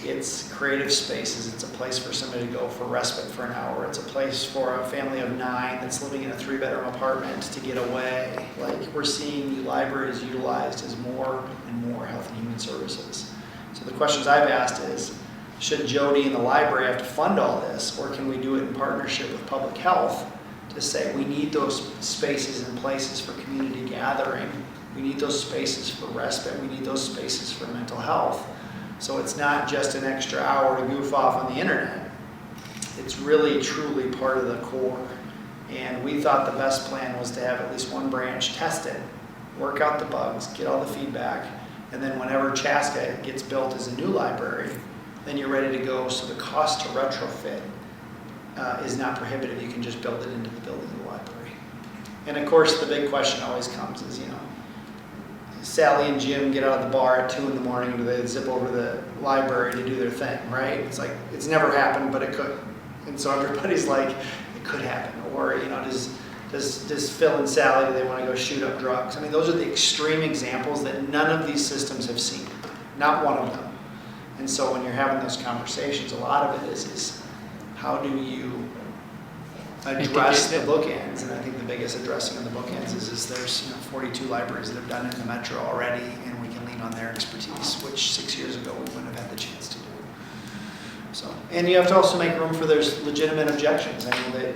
It's creative spaces. It's a place for somebody to go for respite for an hour. It's a place for a family of 9 that's living in a 3-bedroom apartment to get away. Like we're seeing libraries utilized as more and more health and human services. So the questions I've asked is, should Jody and the library have to fund all this, or can we do it in partnership with public health to say we need those spaces and places for community gathering, we need those spaces for respite, we need those spaces for mental health. So it's not just an extra hour to goof off on the internet. It's really truly part of the core. And we thought the best plan was to have at least one branch test it, work out the bugs, get all the feedback, and then whenever Chaska gets built as a new library, then you're ready to go. So the cost to retrofit is not prohibitive. You can just build it into the building of the library. And of course, the big question always comes is, Sally and Jim get out of the bar at 2 in the morning, do they zip over to the library to do their thing, right? It's like, it's never happened, but it could. And so everybody's like, it could happen. Or, does Phil and Sally, do they want to go shoot up drugs? I mean, those are the extreme examples that none of these systems have seen. Not one of them. And so when you're having those conversations, a lot of it is how do you address the bookends? And I think the biggest addressing of the bookends is there's 42 libraries that have done it in the metro already, and we can lean on their expertise, which 6 years ago we wouldn't have had the chance to do. So, and you have to also make room for there's legitimate objections. I know that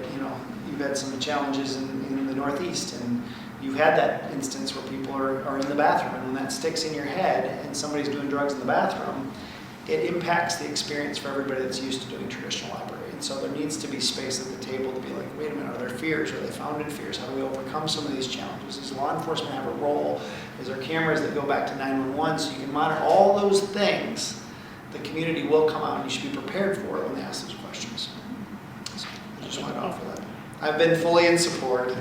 you've had some challenges in the Northeast, and you've had that instance where people are in the bathroom, and when that sticks in your head and somebody's doing drugs in the bathroom, it impacts the experience for everybody that's used to doing traditional library. And so there needs to be space at the table to be like, wait a minute, are there fears? Are they founded fears? How do we overcome some of these challenges? Does law enforcement have a role? Is there cameras that go back to 911 so you can monitor all those things? The community will come out, and you should be prepared for it when they ask those questions. So I just wanted to offer that. I've been fully in support.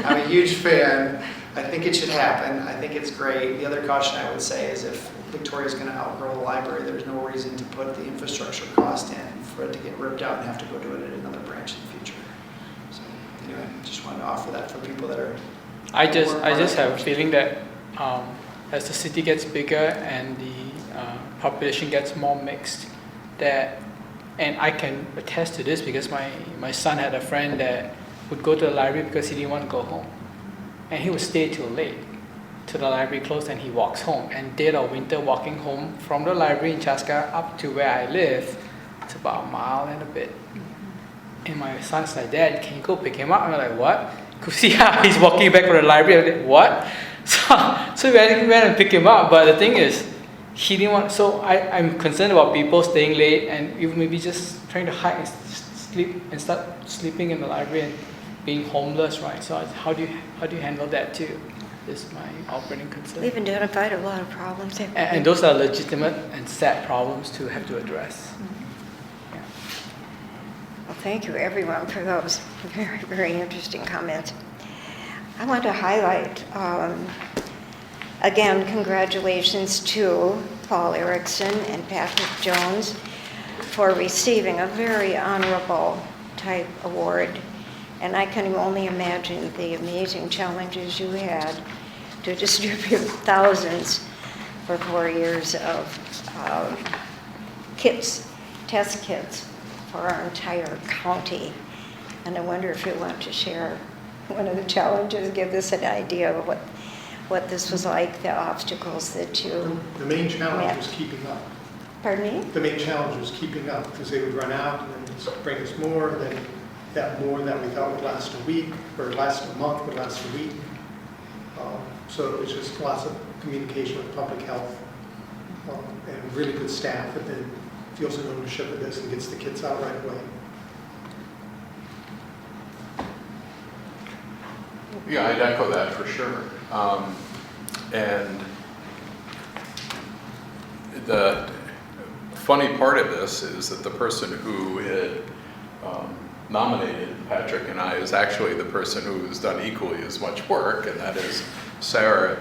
I'm a huge fan. I think it should happen. I think it's great. The other caution I would say is if Victoria's going to outgrow the library, there's no reason to put the infrastructure cost in for it to get ripped out and have to go do it at another branch in the future. So anyway, just wanted to offer that for people that are. I just have a feeling that as the city gets bigger and the population gets more mixed, and I can attest to this because my son had a friend that would go to the library because he didn't want to go home, and he would stay till late, till the library closed, and he walks home. And dead of winter, walking home from the library in Chaska up to where I live, it's about a mile and a bit. And my son's like, Dad, can you go pick him up? I'm like, what? Could see how he's walking back from the library. I'm like, what? So we went and picked him up. But the thing is, he didn't want. So I'm concerned about people staying late and even maybe just trying to hide and sleep and start sleeping in the library and being homeless, right? So how do you handle that too? Is my operating concern. We've identified a lot of problems. And those are legitimate and sad problems to have to address. Yeah. Well, thank you everyone for those very, very interesting comments. I want to highlight, again, congratulations to Paul Erickson and Patrick Jones for receiving a very honorable type award. And I can only imagine the amazing challenges you had to distribute thousands for 4 years of kits, test kits for our entire county. And I wonder if you want to share one of the challenges, give us an idea of what this was like, the obstacles that you The main challenge met. was keeping up. Pardon me? The main challenge was keeping up because they would run out and then bring us more, and then that more that we thought would last a week or last a month would last a week. So it was just lots of communication with public health and really good staff that then feels an ownership of this and gets the kids out right away. Yeah, I'd echo that for sure. And the funny part of this is that the person who had nominated Patrick and I is actually the person who has done equally as much work, and that is Sarah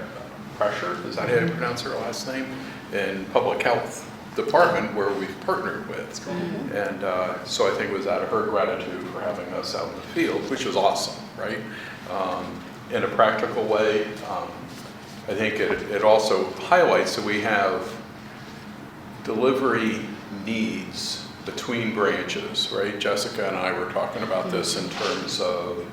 Pressure, is that how you pronounce her last name? In Public Health Department, where we've partnered with. Mm-hmm. And so I think it was out of her gratitude for having us out in the field, which was awesome, right? In a practical way, I think it also highlights that we have delivery needs between branches, right? Jessica and I were talking about this in terms of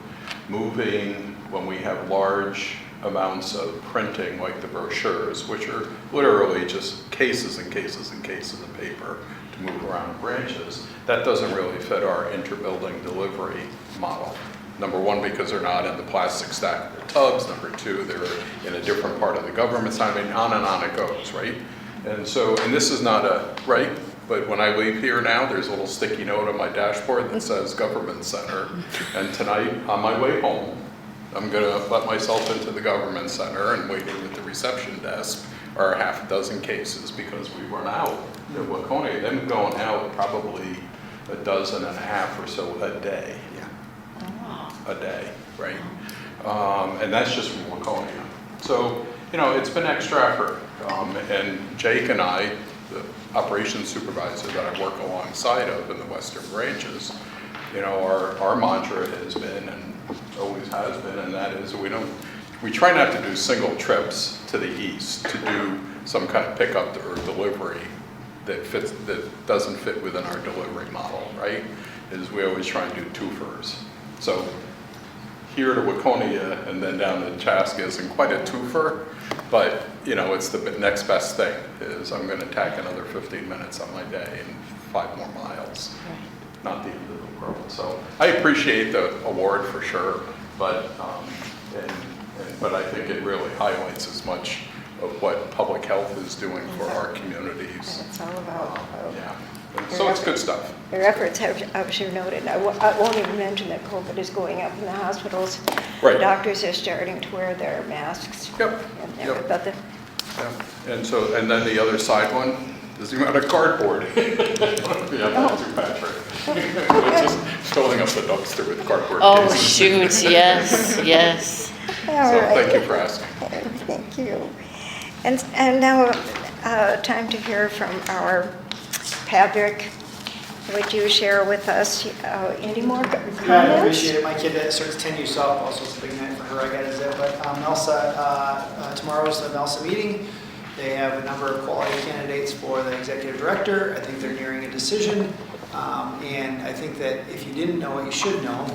moving when we have large amounts of printing, like the brochures, which are literally just cases and cases and cases of paper to move around branches. That doesn't really fit our interbuilding delivery model. Number one, because they're not in the plastic stack tubs. Number two, they're in a different part of the government side. I mean, on and on it goes, right? And so, and this is not a, right? But when I leave here now, there's a little sticky note on my dashboard that says Government Center. And tonight, on my way home, I'm gonna let myself into the Government Center, and waiting at the reception desk are a half a dozen cases because we run out at Waconia. Them going out probably a dozen and a half or so a day. A day, right? And that's just from Waconia. So, you know, it's been extra effort. And Jake and I, the operations supervisor that I work alongside of in the western branches, you know, our mantra has been and always has been, and that is we try not to do single trips to the east to do some kind of pickup or delivery that doesn't fit within our delivery model, right? Is we always try and do twofers. So here to Waconia and then down to Chaska isn't quite a twofer, but you know, it's the next best thing is I'm going to tack another 15 minutes on my day and 5 more miles. Right. Not the end of the world. So I appreciate the award for sure, but but I think it really highlights as much of what public health is doing for our communities. It's all about. Yeah. So it's good stuff. Your efforts have sure noted. I won't even mention that COVID is going up in the hospitals. Right. Doctors are starting to wear their masks. Yep. And but Yeah. And then the other side one is the amount of cardboard. Yeah, that's too Patrick. Just filling up the dumpster with cardboard Oh, cases. shoot, yes, yes. All So right. thank you for asking. Thank you. And now, time to hear from our Patrick. Would you share with us any more comments? Yeah, I appreciate it. My kid that starts 10U softball, so it's a big night for her, I gotta say. But MELSA, tomorrow is the MELSA meeting. They have a number of quality candidates for the executive director. I think they're nearing a decision. And I think that if you didn't know it, you should know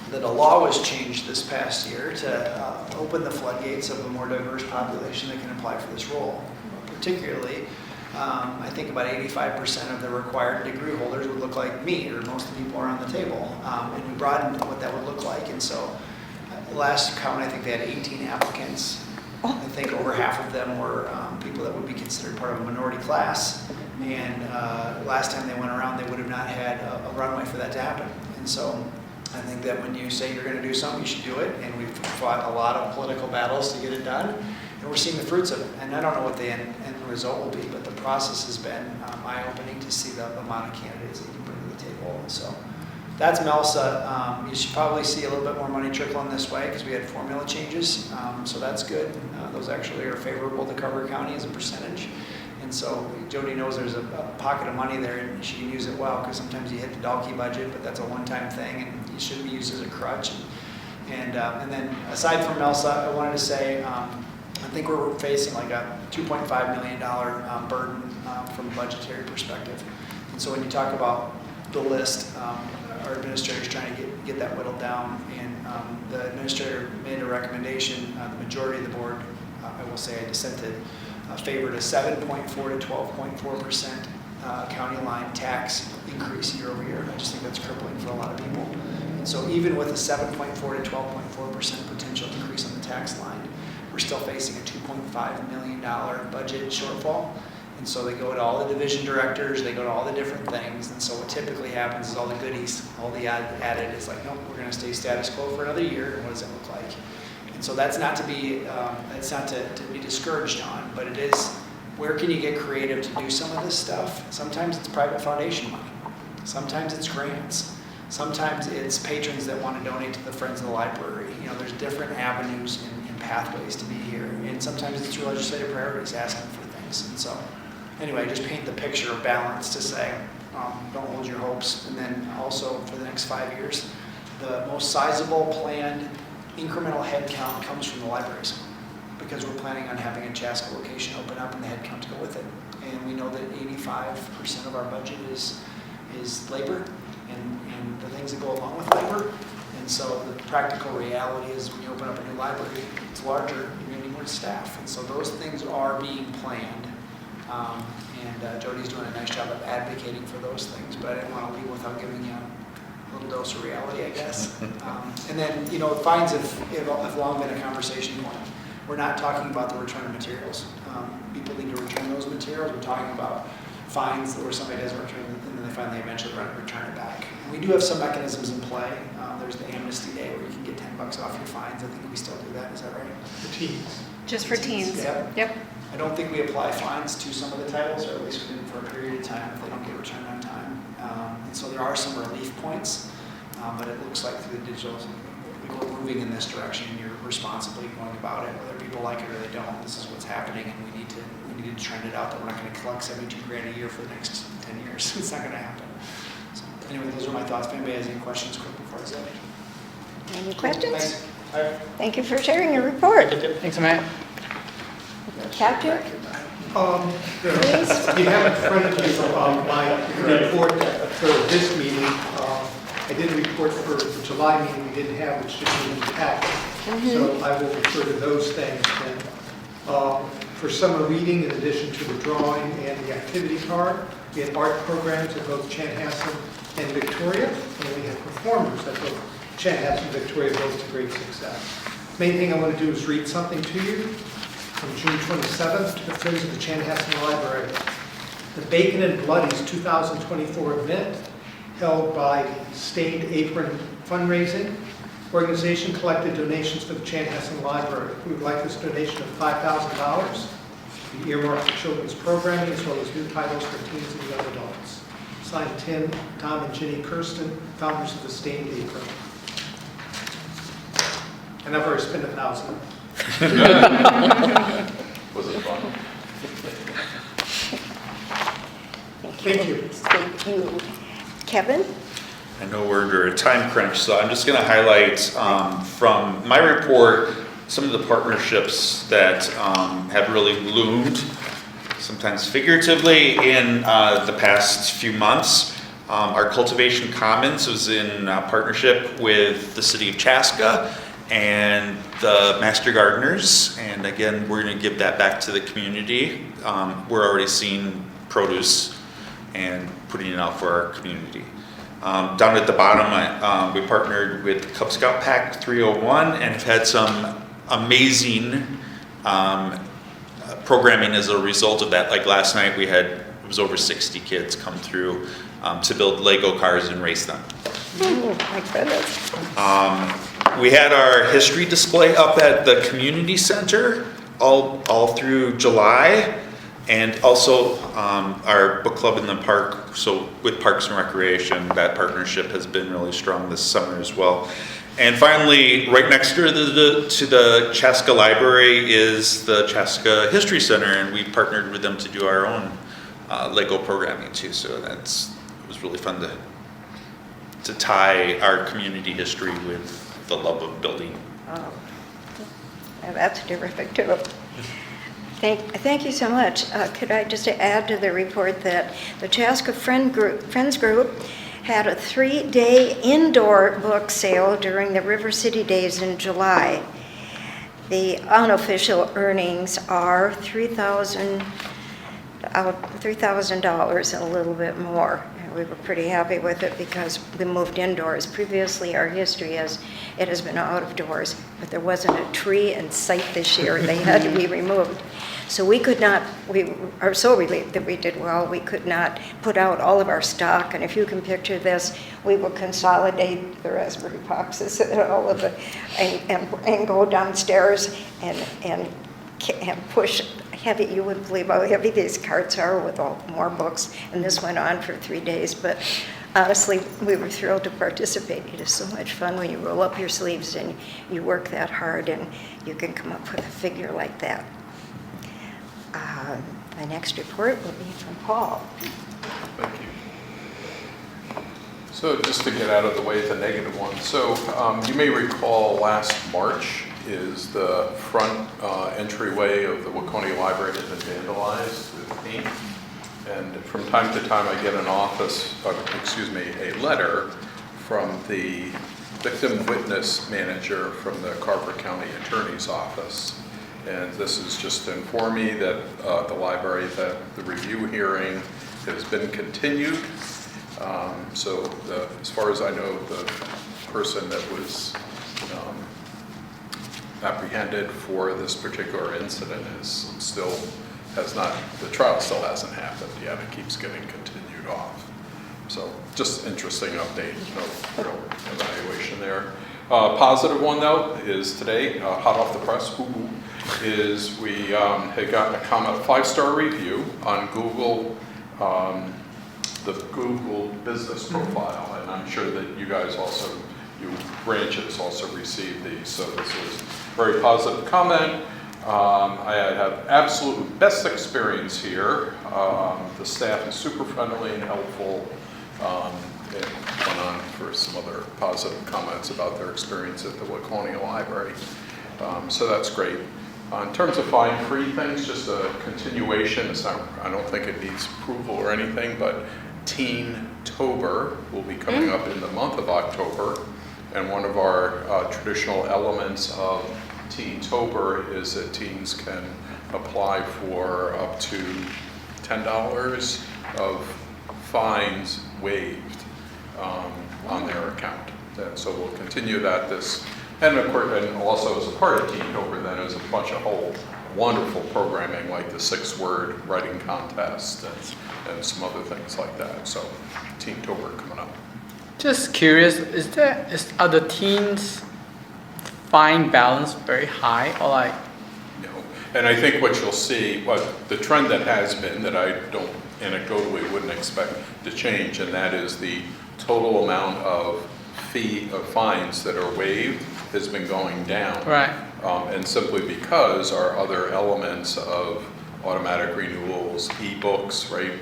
that a law was changed this past year to open the floodgates of a more diverse population that can apply for this role. Particularly, I think about 85% of the required degree holders would look like me or most of the people around the table. And we broadened what that would look like. And so last count, I think they had 18 applicants. I think over half of them were people that would be considered part of a minority class. And last time they went around, they would have not had a runway for that to happen. And so I think that when you say you're going to do something, you should do it. And we've fought a lot of political battles to get it done. And we're seeing the fruits of it. And I don't know what the end result will be, but the process has been eye-opening to see the amount of candidates that you bring to the table. And so that's MELSA. You should probably see a little bit more money trickling this way because we had formula changes. So that's good. Those actually are favorable to Carver County as a percentage. And so Jody knows there's a pocket of money there and she can use it well because sometimes you hit the Dalkey budget, but that's a one-time thing and it shouldn't be used as a crutch. And then aside from MELSA, I wanted to say I think we're facing like a $2.5 million burden from a budgetary perspective. And so when you talk about the list, our administrator is trying to get that whittled down. And the administrator made a recommendation. The majority of the board, I will say I dissented, favored a 7.4 to 12.4% county line tax increase year over year. I just think that's crippling for a lot of people. And so even with a 7.4 to 12.4% potential increase on the tax line, we're still facing a $2.5 million budget shortfall. And so they go to all the division directors, they go to all the different things. And so what typically happens is all the goodies, all the added is like, nope, we're going to stay status quo for another year. And what does that look like? And so that's not to be discouraged on, but it is, where can you get creative to do some of this stuff? Sometimes it's private foundation money. Sometimes it's grants. Sometimes it's patrons that want to donate to the Friends of the Library. You know, there's different avenues and pathways to be here. And sometimes it's through legislative priorities asking for things. And so anyway, just paint the picture of balance to say, don't hold your hopes. And then also for the next 5 years, the most sizable planned incremental headcount comes from the libraries because we're planning on having a Chaska location open up and the headcount to go with it. And we know that 85% of our budget is labor and the things that go along with labor. And so the practical reality is when you open up a new library, it's larger, you're going to need more staff. And so those things are being planned. And Jody's doing a nice job of advocating for those things, but I didn't want to leave without giving you a little dose of reality, I guess. And then, you know, fines have long been a conversation point. We're not talking about the return of materials. People need to return those materials. We're talking about fines where somebody doesn't return them and then they finally eventually return it back. And we do have some mechanisms in play. There's the amnesty day where you can get $10 off your fines. I think we still do that. Is that right? For teens. Just for teens. Yep. I don't think we apply fines to some of the titles, or at least we didn't for a period of time if they don't get returned on time. And so there are some relief points, but it looks like through the digital we're moving in this direction, you're responsibly going about it, whether people like it or they don't, this is what's happening, and we need to trend it out, that we're not gonna collect 72 grand a year for the next 10 years. It's not gonna happen. So, anyway, those are my thoughts. If anybody has any questions, quick before I say. Any questions? Thanks. Thank you for sharing your report. Thanks, Matt. Captain? You have in front of you my report for this meeting. I did a report for the July meeting we didn't have, which didn't even pack. So I will refer to those things then. For summer reading, in addition to the drawing and the activity card, we had art programs at both Chanhassen and Victoria, and we had performers at both Chanhassen and Victoria, both to great success. Main thing I want to do is read something to you from June 27th to the friends of the Chanhassen Library. The Bacon and Bloodies 2024 event held by the Stained Apron Fundraising organization collected donations for the Chanhassen Library. We would like this donation of $5,000 to be earmarked for children's programming as well as new titles for teens and young adults. Signed Tim, Tom, and Ginny Kirsten, founders of the Stained Apron. And I've already spent $1,000. Was it fun? Thank you. Thank you. Kevin? I know we're under a time crunch, so I'm just going to highlight from my report some of the partnerships that have really bloomed, sometimes figuratively, in the past few months. Our Cultivation Commons was in partnership with the City of Chaska and the Master Gardeners, and again, we're going to give that back to the community. We're already seeing produce and putting it out for our community. Down at the bottom, we partnered with Cub Scout Pack 301 and have had some amazing programming as a result of that. Like last night, it was over 60 kids come through to build Lego cars and race them. Oh, my goodness. We had our history display up at the community center all through July. And also our book club in the park, so with Parks and Recreation, that partnership has been really strong this summer as well. And finally, right next to the Chaska Library is the Chaska History Center, and we partnered with them to do our own Lego programming too. So it was really fun to tie our community history with the love of building. Oh, yeah, that's terrific too. Thank you so much. Could I just add to the report that the Chaska Friends Group had a 3-day indoor book sale during the River City Days in July. The unofficial earnings are $3,000 and a little bit more. We were pretty happy with it because we moved indoors. Previously, our history is it has been out of doors, but there wasn't a tree in sight this year. They had to be removed. So we are so relieved that we did well. We could not put out all of our stock, and if you can picture this, we will consolidate the raspberry boxes and all of it, and go downstairs and push heavy. You wouldn't believe how heavy these carts are with more books, and this went on for 3 days. But honestly, we were thrilled to participate. It is so much fun when you roll up your sleeves and you work that hard, and you can come up with a figure like that. My next report will be from Paul. Thank you. So just to get out of the way, the negative one. So you may recall last March is the front entryway of the Waconia Library has been vandalized with paint. And from time to time I get a letter from the victim witness manager from the Carver County Attorney's Office. And this is just to inform me that the library, that the review hearing has been continued. So as far as I know, the person that was apprehended for this particular incident the trial still hasn't happened yet. It keeps getting continued off. So just interesting update, no real evaluation there. Positive one though is today, hot off the press, is we had gotten a 5-star review on Google, the Google business profile, and I'm sure that you guys also you branches also received these. So this was a very positive comment. I had absolute best experience here. The staff is super friendly and helpful. It went on for some other positive comments about their experience at the Waconia Library. So that's great. In terms of fine-free things, just a continuation. It's not, I don't think it needs approval or anything, but Teen-tober will be coming up in the month of October. And one of our traditional elements of Teen-tober is that teens can apply for up to $10 of fines waived on their account. And so we'll continue that this, and of course, and also as a part of Teen-tober, then is a bunch of whole wonderful programming like the 6-word writing contest and some other things like that. So Teen-tober coming up. Just curious, are the teens' fine balance very high, or like? No, and I think what you'll see, the trend that has been that I don't anecdotally wouldn't expect to change, and that is the total amount of fines that are waived has been going down. Right. And simply because our other elements of automatic renewals, e-books, right?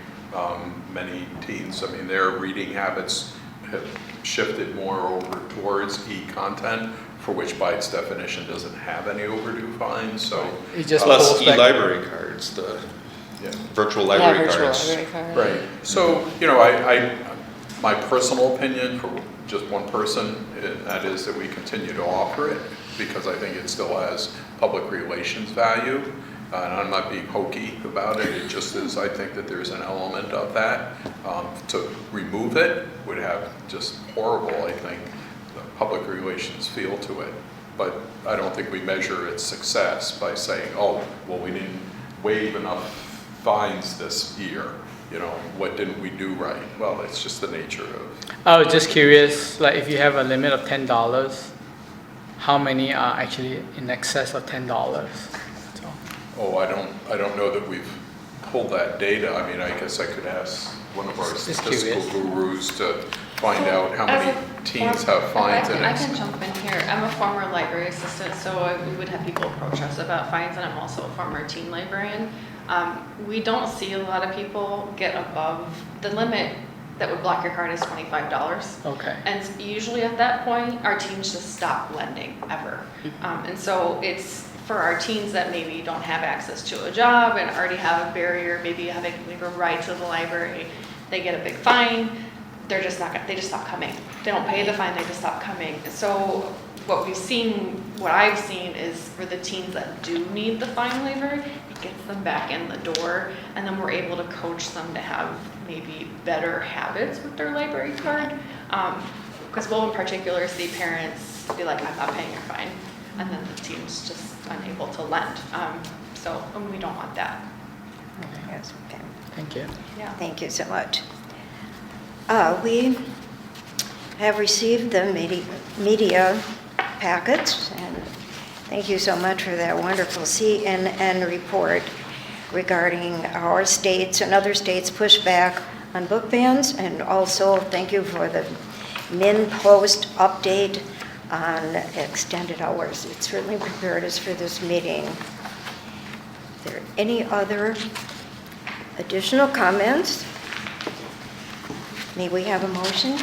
Many teens, I mean, their reading habits have shifted more over towards e-content, for which by its definition doesn't have any overdue fines. So It just Plus pulls back. e-library cards, the virtual library cards. Right. So, you know, my personal opinion for just one person, that is that we continue to offer it because I think it still has public relations value. And I'm not being hokey about it. It just is, I think that there's an element of that. To remove it would have just horrible, I think, the public relations feel to it. But I don't think we measure its success by saying, oh, well, we didn't waive enough fines this year. You know, what didn't we do right? Well, it's just the nature of. I was just curious, like if you have a limit of $10, how many are actually in excess of $10? So. Oh, I don't know that we've pulled that data. I mean, I guess I could ask one of our Just statistical curious. gurus to find out how As many a teens form- have fines in I it. can jump in here. I'm a former library assistant, so we would have people approach us about fines, and I'm also a former teen librarian. We don't see a lot of people get above the limit that would block your card is $25. Okay. And usually at that point, our teens just stop lending ever. And so it's for our teens that maybe don't have access to a job and already have a barrier, maybe having a ride to the library, they get a big fine, they're just not, they just stop coming. They don't pay the fine, they just stop coming. So what I've seen is for the teens that do need the fine waiver, it gets them back in the door, and then we're able to coach them to have maybe better habits with their library card. Because we'll in particular see parents be like, I'm not paying your fine, and then the teen's just unable to lend. So we don't want that. Yes, okay. Thank you. Yeah. Thank you so much. We have received the media packets, and thank you so much for that wonderful CNN report regarding our states and other states' pushback on book bans, and also thank you for the Min-Post update on extended hours. It certainly prepared us for this meeting. Are there any other additional comments? May we have a motion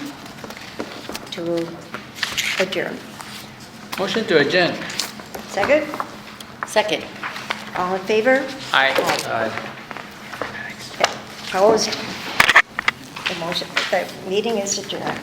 to adjourn? Motion to adjourn. Second? Second. All in favor? Aye. Opposed? The motion, the meeting is adjourned.